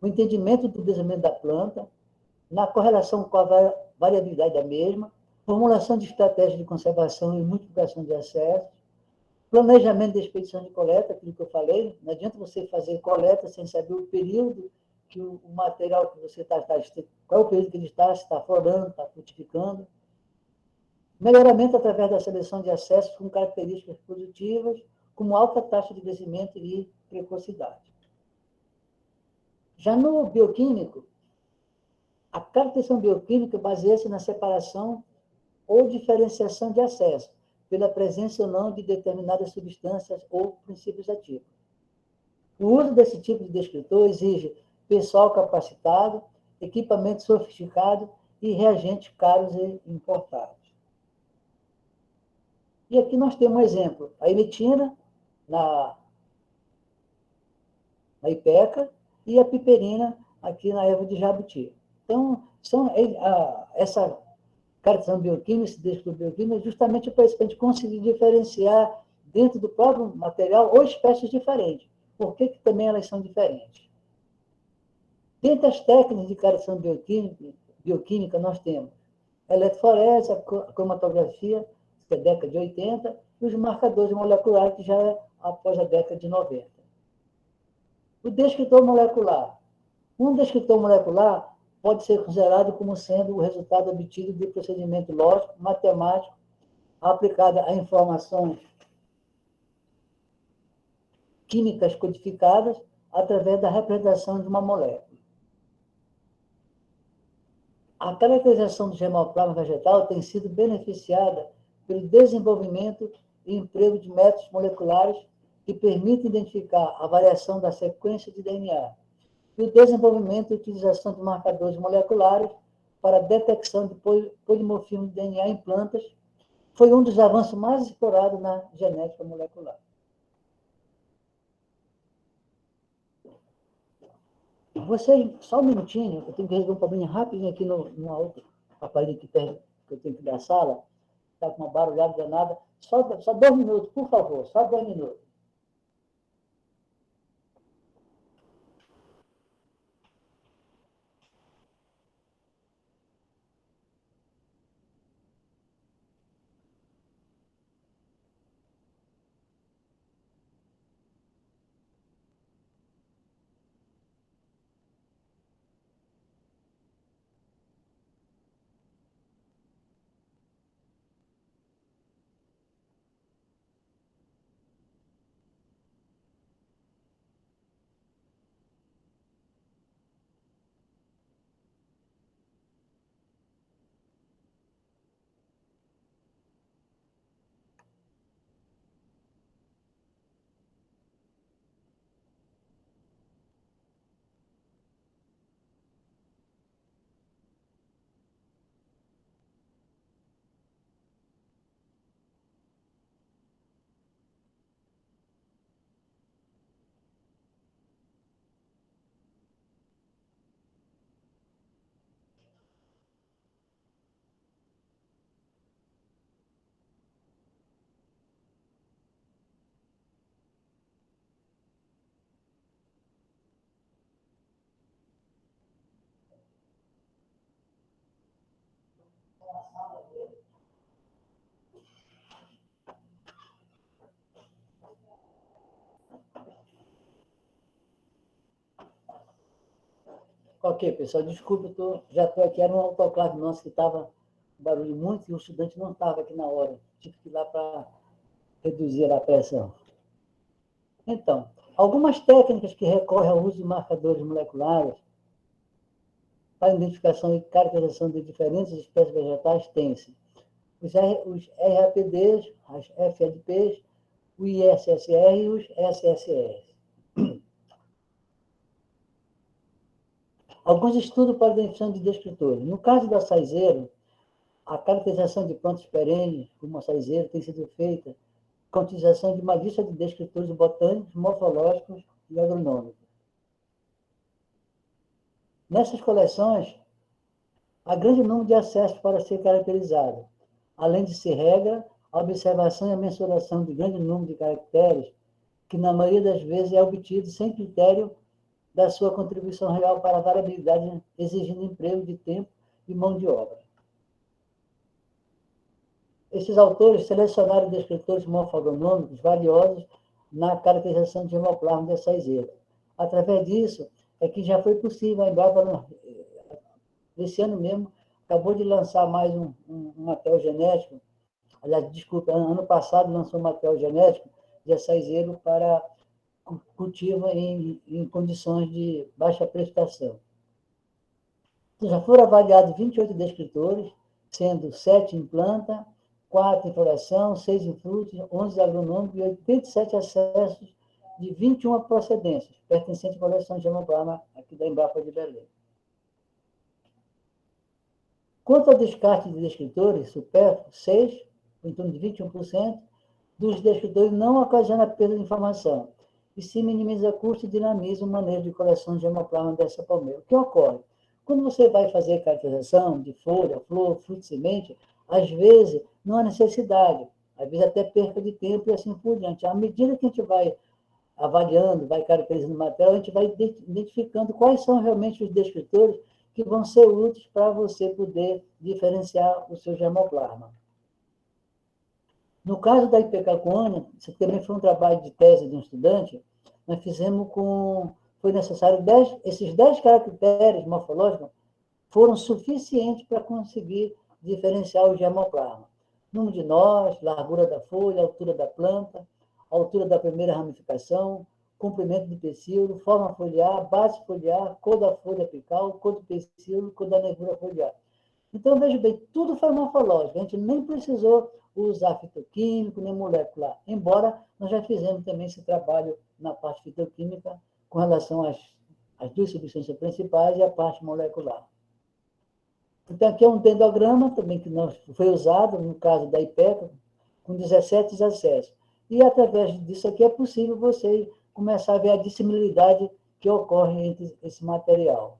o entendimento do desenvolvimento da planta, na correlação com a variabilidade da mesma, formulação de estratégias de conservação e multiplicação de acessos, planejamento de expedição de coleta, aquilo que eu falei, não adianta você fazer coleta sem saber o período que o material que você está, qual é o período que ele está, se está florando, está frutificando. Melhoramento através da seleção de acessos com características positivas, como alta taxa de crescimento e precocidade. Já no bioquímico, a caracterização bioquímica baseia-se na separação ou diferenciação de acesso, pela presença ou não de determinadas substâncias ou princípios ativos. O uso desse tipo de descritor exige pessoal capacitado, equipamento sofisticado e reagentes caros e importados. E aqui nós temos um exemplo. A imetina, na Ipeca, e a piperina, aqui na erva de jabuti. Então, essa caracterização bioquímica, esse descritivo bioquímico, é justamente para a gente conseguir diferenciar dentro do próprio material ou espécies diferentes. Por que também elas são diferentes? Dentre as técnicas de caracterização bioquímica, nós temos a eletroforese, a cromatografia, que é a década de 80, e os marcadores moleculares, que já é após a década de 90. O descritor molecular. Um descritor molecular pode ser considerado como sendo o resultado obtido de procedimento lógico, matemático, aplicado a informações químicas codificadas através da representação de uma molécula. A caracterização do germoplasma vegetal tem sido beneficiada pelo desenvolvimento e emprego de métodos moleculares que permitem identificar a variação da sequência de DNA e o desenvolvimento e utilização de marcadores moleculares para a detecção de polimorfismo de DNA em plantas foi um dos avanços mais explorados na genética molecular. Vocês, só um minutinho, eu tenho que resolver um problema rapidinho aqui numa outra aparelho que eu tenho que ir da sala, está com uma barulhada danada. Só 2 minutos, por favor, só 2 minutos. Ok, pessoal, desculpe, já estou aqui, era um autoclave nosso que estava barulho muito e o estudante não estava aqui na hora. Tive que ir lá para reduzir a pressão. Então, algumas técnicas que recorrem ao uso de marcadores moleculares para identificação e caracterização de diferentes espécies vegetais têm-se os RAPDs, as FLPs, o ISSR e os SSR. Alguns estudos para a identificação de descritores. No caso do açaizeiro, a caracterização de plantas perenes, como açaizeiro, tem sido feita com a utilização de uma lista de descritores botânicos, morfológicos e agronômicos. Nessas coleções, há grande número de acessos para ser caracterizado, além de ser regra, a observação e a mensuração de grande número de caracteres, que na maioria das vezes é obtido sem critério da sua contribuição real para a variabilidade, exigindo emprego de tempo e mão de obra. Esses autores selecionaram descritores morfoagronômicos valiosos na caracterização de germoplasma de açaizeiro. Através disso, é que já foi possível, a Embrapa, esse ano mesmo, acabou de lançar mais um material genético, aliás, desculpa, ano passado lançou um material genético de açaizeiro para cultivo em condições de baixa precipitação. Então, já foram avaliados 28 descritores, sendo 7 em planta, 4 em floração, 6 em frutos, 11 agronômicos e 87 acessos de 21 procedências, pertencentes à coleção de Gemoplasma aqui da Embrapa de Belém. Quanto ao descarte de descritores supérfluos, 6, em torno de 21%, dos descritores não ocasiona perda de informação, e se minimiza custo e dinamiza o manejo de coleção de Gemoplasma dessa palmeira. O que ocorre? Quando você vai fazer caracterização de folha, flor, fruto e semente, às vezes não há necessidade, às vezes até perca de tempo e assim por diante. À medida que a gente vai avaliando, vai caracterizando o material, a gente vai identificando quais são realmente os descritores que vão ser úteis para você poder diferenciar o seu germoplasma. No caso da ipecacuânia, isso também foi um trabalho de tese de um estudante, nós fizemos foi necessário esses 10 caracteres morfológicos foram suficientes para conseguir diferenciar o germoplasma. Número de nós, largura da folha, altura da planta, altura da primeira ramificação, comprimento do pecíolo, forma foliar, base foliar, cor da folha apical, cor do pecíolo, cor da nervura foliar. Então, veja bem, tudo foi morfológico. A gente nem precisou usar fitoquímico, nem molecular. Embora nós já fizemos também esse trabalho na parte fitoquímica com relação às duas substâncias principais e a parte molecular. Então, aqui é um dendrograma também que foi usado, no caso da IPECA, com 17 acessos. E, através disso aqui, é possível você começar a ver a dissimilaridade que ocorre entre esse material.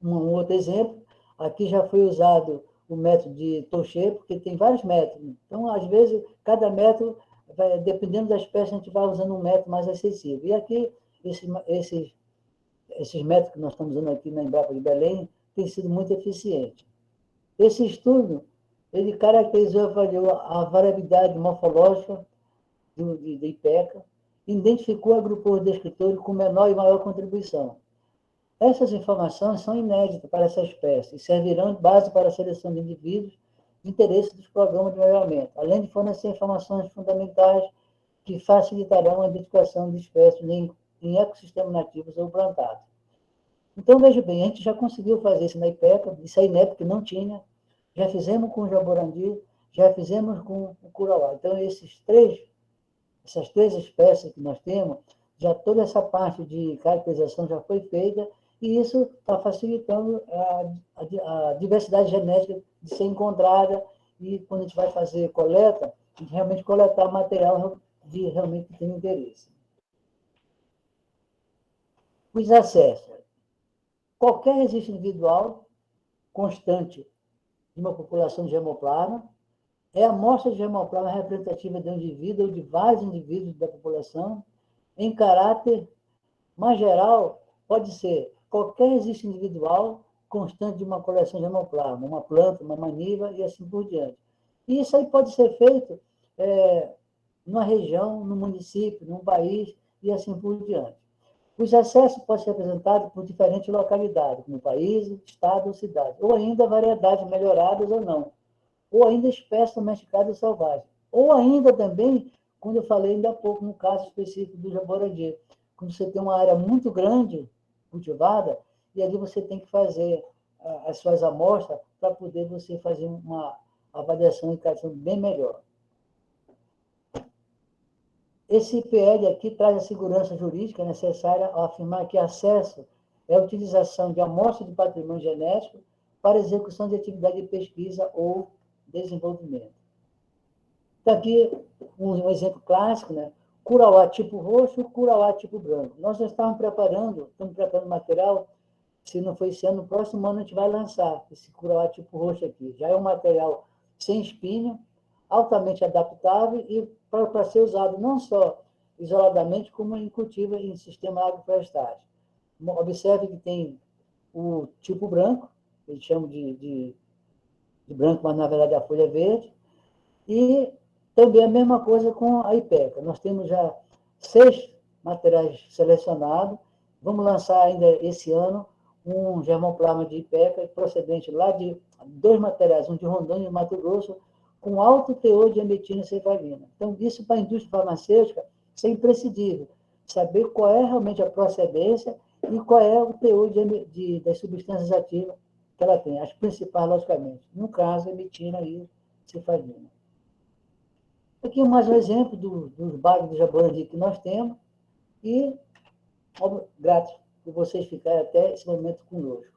Um outro exemplo, aqui já foi usado o método de Touchet, porque tem vários métodos. Então, às vezes, cada método, dependendo da espécie, a gente vai usando um método mais acessível. E aqui, esses métodos que nós estamos usando aqui na Embrapa de Belém têm sido muito eficientes. Esse estudo, ele caracterizou e avaliou a variabilidade morfológica de IPECA, identificou e agrupou os descritores com menor e maior contribuição. Essas informações são inéditas para essa espécie e servirão de base para a seleção de indivíduos de interesse dos programas de melhoramento, além de fornecer informações fundamentais que facilitarão a identificação de espécies em ecossistemas nativos ou plantados. Então, veja bem, a gente já conseguiu fazer isso na IPECA, isso aí na época não tinha, já fizemos com o jaborandi, já fizemos com o curauá. Então, essas três espécies que nós temos, já toda essa parte de caracterização já foi feita, e isso está facilitando a diversidade genética de ser encontrada, e quando a gente vai fazer coleta, a gente realmente coletar material de realmente que tem interesse. Os acessos. Qualquer registro individual constante de uma população de germoplasma é a amostra de germoplasma representativa de um indivíduo ou de vários indivíduos da população, em caráter mais geral, pode ser qualquer registro individual constante de uma coleção de germoplasma, uma planta, uma maniva e assim por diante. E isso aí pode ser feito numa região, num município, num país e assim por diante. Os acessos podem ser apresentados por diferentes localidades, como país, estado ou cidade, ou ainda variedades melhoradas ou não, ou ainda espécies domesticadas ou selvagens, ou ainda também, como eu falei ainda há pouco, no caso específico do jaborandi, quando você tem uma área muito grande cultivada, e ali você tem que fazer as suas amostras para poder você fazer uma avaliação e caracterização bem melhor. Esse IPL aqui traz a segurança jurídica necessária ao afirmar que acesso é a utilização de amostra de patrimônio genético para execução de atividade de pesquisa ou desenvolvimento. Então, aqui um exemplo clássico, né? Curauá tipo roxo, curauá tipo branco. Nós já estamos preparando material, se não foi esse ano, no próximo ano a gente vai lançar esse curauá tipo roxo aqui. Já é um material sem espinho, altamente adaptável e para ser usado não só isoladamente, como em cultivo em sistema agroflorestais. Observe que tem o tipo branco, eles chamam de branco, mas na verdade a folha é verde, e também a mesma coisa com a IPECA. Nós temos já 6 materiais selecionados, vamos lançar ainda esse ano um germoplasma de IPECA procedente lá de 2 materiais, um de Rondônia e de Mato Grosso, com alto teor de emetina e cefalina. Então, isso para a indústria farmacêutica é imprescindível, saber qual é realmente a procedência e qual é o teor das substâncias ativas que ela tem, as principais, logicamente. No caso, emetina e cefalina. Aqui mais um exemplo dos bairros do Jaborandi que nós temos e grato por vocês ficarem até esse momento conosco.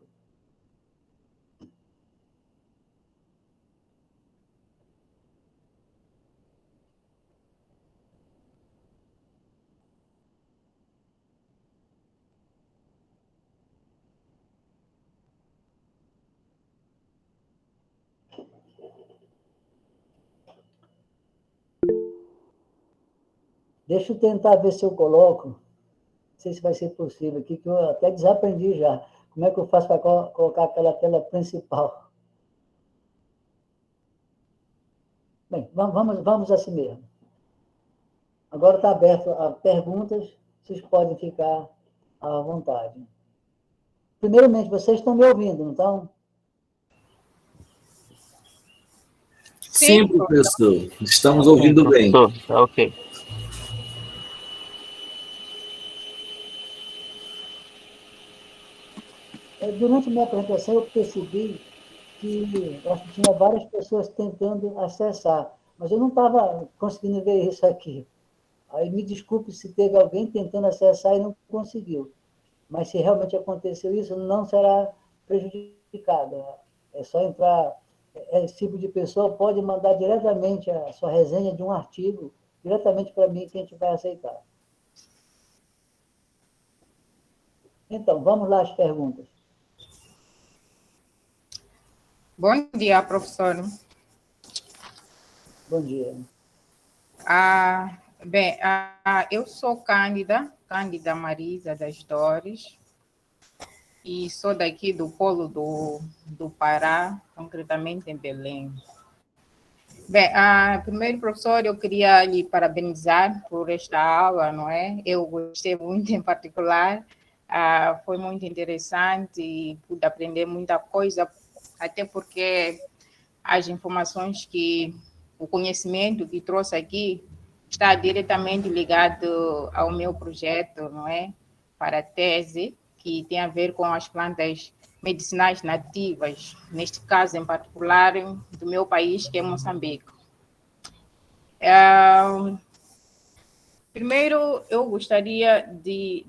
Deixa eu tentar ver se eu coloco. Não sei se vai ser possível aqui, que eu até desaprendi já. Como é que eu faço para colocar aquela tela principal? Bem, vamos assim mesmo. Agora está aberto a perguntas, vocês podem ficar à vontade. Primeiramente, vocês estão me ouvindo, não estão? Sim, professor. Estamos ouvindo bem. Professor, tá ok. Durante a minha apresentação, eu percebi que eu acho que tinha várias pessoas tentando acessar, mas eu não estava conseguindo ver isso aqui. Aí me desculpe se teve alguém tentando acessar e não conseguiu. Mas se realmente aconteceu isso, não será prejudicado. É só entrar. Esse tipo de pessoa pode mandar diretamente a sua resenha de um artigo, diretamente para mim, que a gente vai aceitar. Então, vamos lá as perguntas. Bom dia, professor. Bom dia. Eu sou Cândida Marisa das Dores, e sou daqui do polo do Pará, concretamente em Belém. Primeiro, professor, eu queria lhe parabenizar por esta aula, não é? Eu gostei muito em particular, foi muito interessante e pude aprender muita coisa, até porque as informações o conhecimento que trouxe aqui está diretamente ligado ao meu projeto, não é? Para a tese, que tem a ver com as plantas medicinais nativas, neste caso em particular do meu país, que é Moçambique. Primeiro, eu gostaria de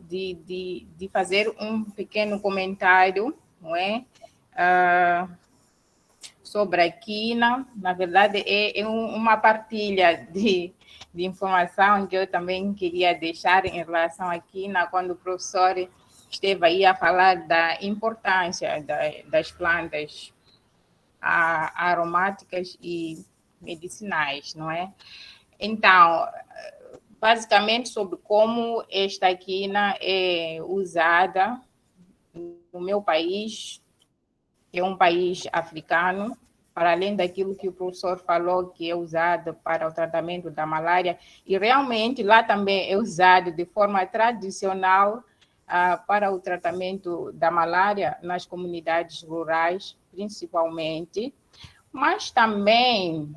fazer um pequeno comentário, não é? Sobre a quina. Na verdade, é uma partilha de informação que eu também queria deixar em relação à quina, quando o professor esteve aí a falar da importância das plantas aromáticas e medicinais, não é? Então, basicamente sobre como esta quina é usada no meu país, que é um país africano, para além daquilo que o professor falou, que é usado para o tratamento da malária, e realmente lá também é usado de forma tradicional para o tratamento da malária nas comunidades rurais, principalmente, mas também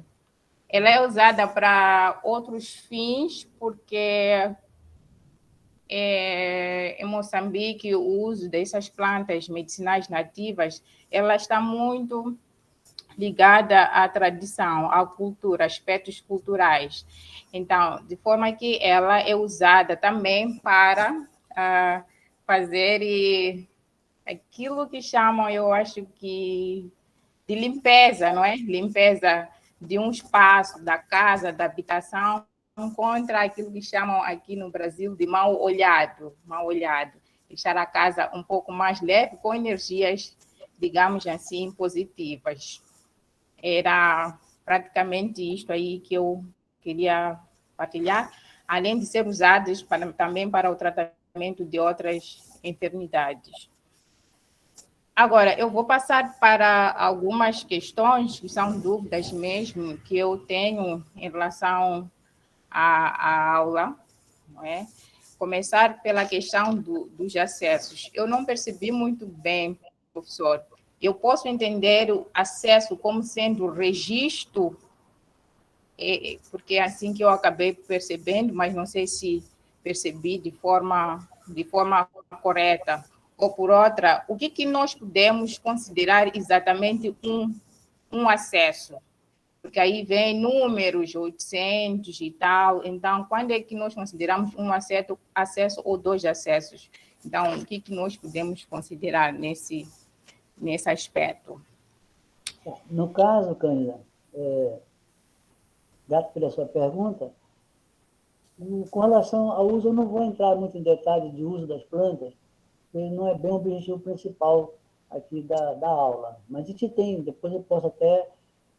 ela é usada para outros fins, porque em Moçambique o uso dessas plantas medicinais nativas, ela está muito ligada à tradição, à cultura, aspectos culturais. Então, de forma que ela é usada também para fazer aquilo que chamam, eu acho que, de limpeza, não é? Limpeza de um espaço, da casa, da habitação, contra aquilo que chamam aqui no Brasil de mal olhado. Deixar a casa um pouco mais leve, com energias, digamos assim, positivas. Era praticamente isto aí que eu queria partilhar, além de ser usadas também para o tratamento de outras enfermidades. Agora, eu vou passar para algumas questões, que são dúvidas mesmo, que eu tenho em relação à aula, não é? Começar pela questão dos acessos. Eu não percebi muito bem, professor. Eu posso entender o acesso como sendo registro, porque é assim que eu acabei percebendo, mas não sei se percebi de forma correta. Ou por outra, o que nós podemos considerar exatamente um acesso? porque aí vem números 800 e tal. Então, quando é que nós consideramos um acesso ou dois acessos? Então, o que nós podemos considerar nesse aspecto? No caso, Cândida, dado pela sua pergunta, com relação ao uso, eu não vou entrar muito em detalhe de uso das plantas, porque não é bem o objetivo principal aqui da aula. Mas a gente tem, depois eu posso até,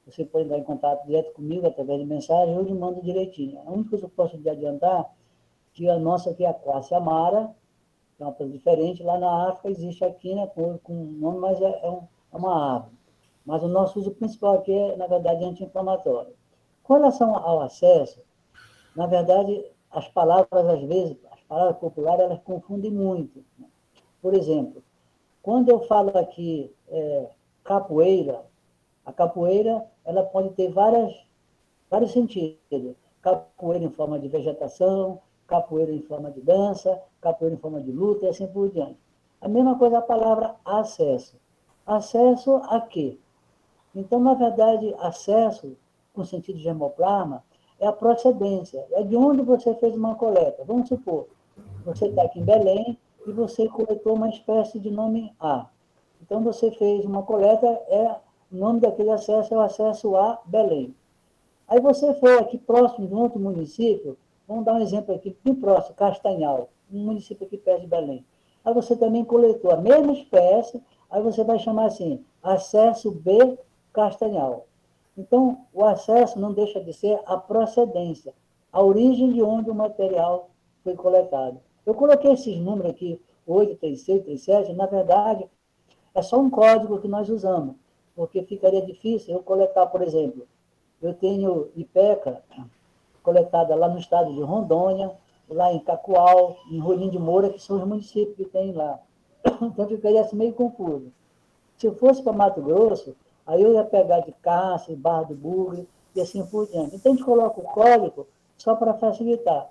você pode entrar em contato direto comigo através de mensagem, eu lhe mando direitinho. A única coisa que eu posso te adiantar, que a nossa aqui é a classe Amara, que é uma coisa diferente, lá na África existe a quina com nome, mas é uma árvore. Mas o nosso uso principal aqui é, na verdade, anti-inflamatório. Com relação ao acesso, na verdade, as palavras, às vezes, as palavras populares, elas confundem muito. Por exemplo, quando eu falo aqui capoeira, a capoeira ela pode ter vários sentidos. Capoeira em forma de vegetação, capoeira em forma de dança, capoeira em forma de luta e assim por diante. A mesma coisa a palavra acesso. Acesso a quê? Então, na verdade, acesso, com sentido de germoplasma, é a procedência, é de onde você fez uma coleta. Vamos supor, você está aqui em Belém e você coletou uma espécie de nome A. Então, você fez uma coleta, o nome daquele acesso é o acesso a Belém. Aí você foi aqui próximo de um outro município, vamos dar um exemplo aqui, bem próximo, Castanhal, um município aqui perto de Belém. Aí você também coletou a mesma espécie, aí você vai chamar assim, acesso B Castanhal. Então, o acesso não deixa de ser a procedência, a origem de onde o material foi coletado. Eu coloquei esses números aqui, 836, 37, na verdade, é só um código que nós usamos, porque ficaria difícil eu coletar, por exemplo, eu tenho Ipeca coletada lá no estado de Rondônia, lá em Cacoal, em Rolim de Moura, que são os municípios que tem lá. Então, ficaria assim meio confuso. Se eu fosse para Mato Grosso, aí eu ia pegar de Cáceres, Barra do Bugre, e assim por diante. Então, a gente coloca o código só para facilitar.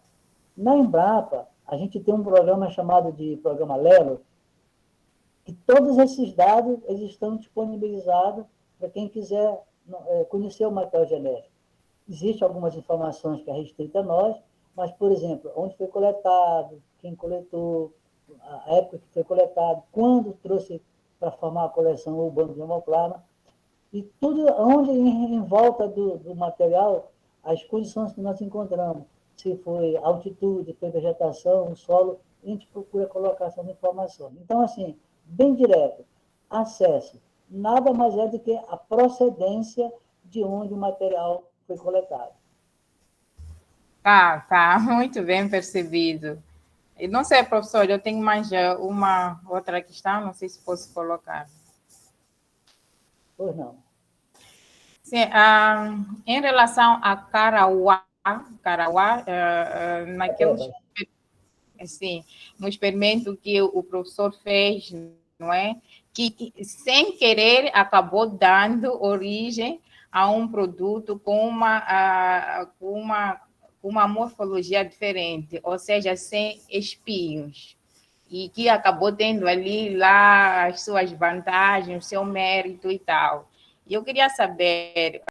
Na Embrapa, a gente tem um programa chamado de Programa Lelo, e todos esses dados eles estão disponibilizados para quem quiser conhecer o material genético. Existem algumas informações que é restrita a nós, mas, por exemplo, onde foi coletado, quem coletou, a época que foi coletado, quando trouxe para formar a coleção ou o banco de hemoplasma, e tudo onde em volta do material, as condições que nós encontramos, se foi altitude, foi vegetação, solo, a gente procura colocar essas informações. Então, assim, bem direto, acesso, nada mais é do que a procedência de onde o material foi coletado. Tá, muito bem percebido. E não sei, professor, eu tenho mais uma outra questão, não sei se posso colocar. Pois não. Sim, em relação a Carauá, naqueles, assim, no experimento que o professor fez, não é? Que sem querer acabou dando origem a um produto com uma morfologia diferente, ou seja, sem espinhos, e que acabou tendo ali lá as suas vantagens, o seu mérito e tal. E eu queria saber,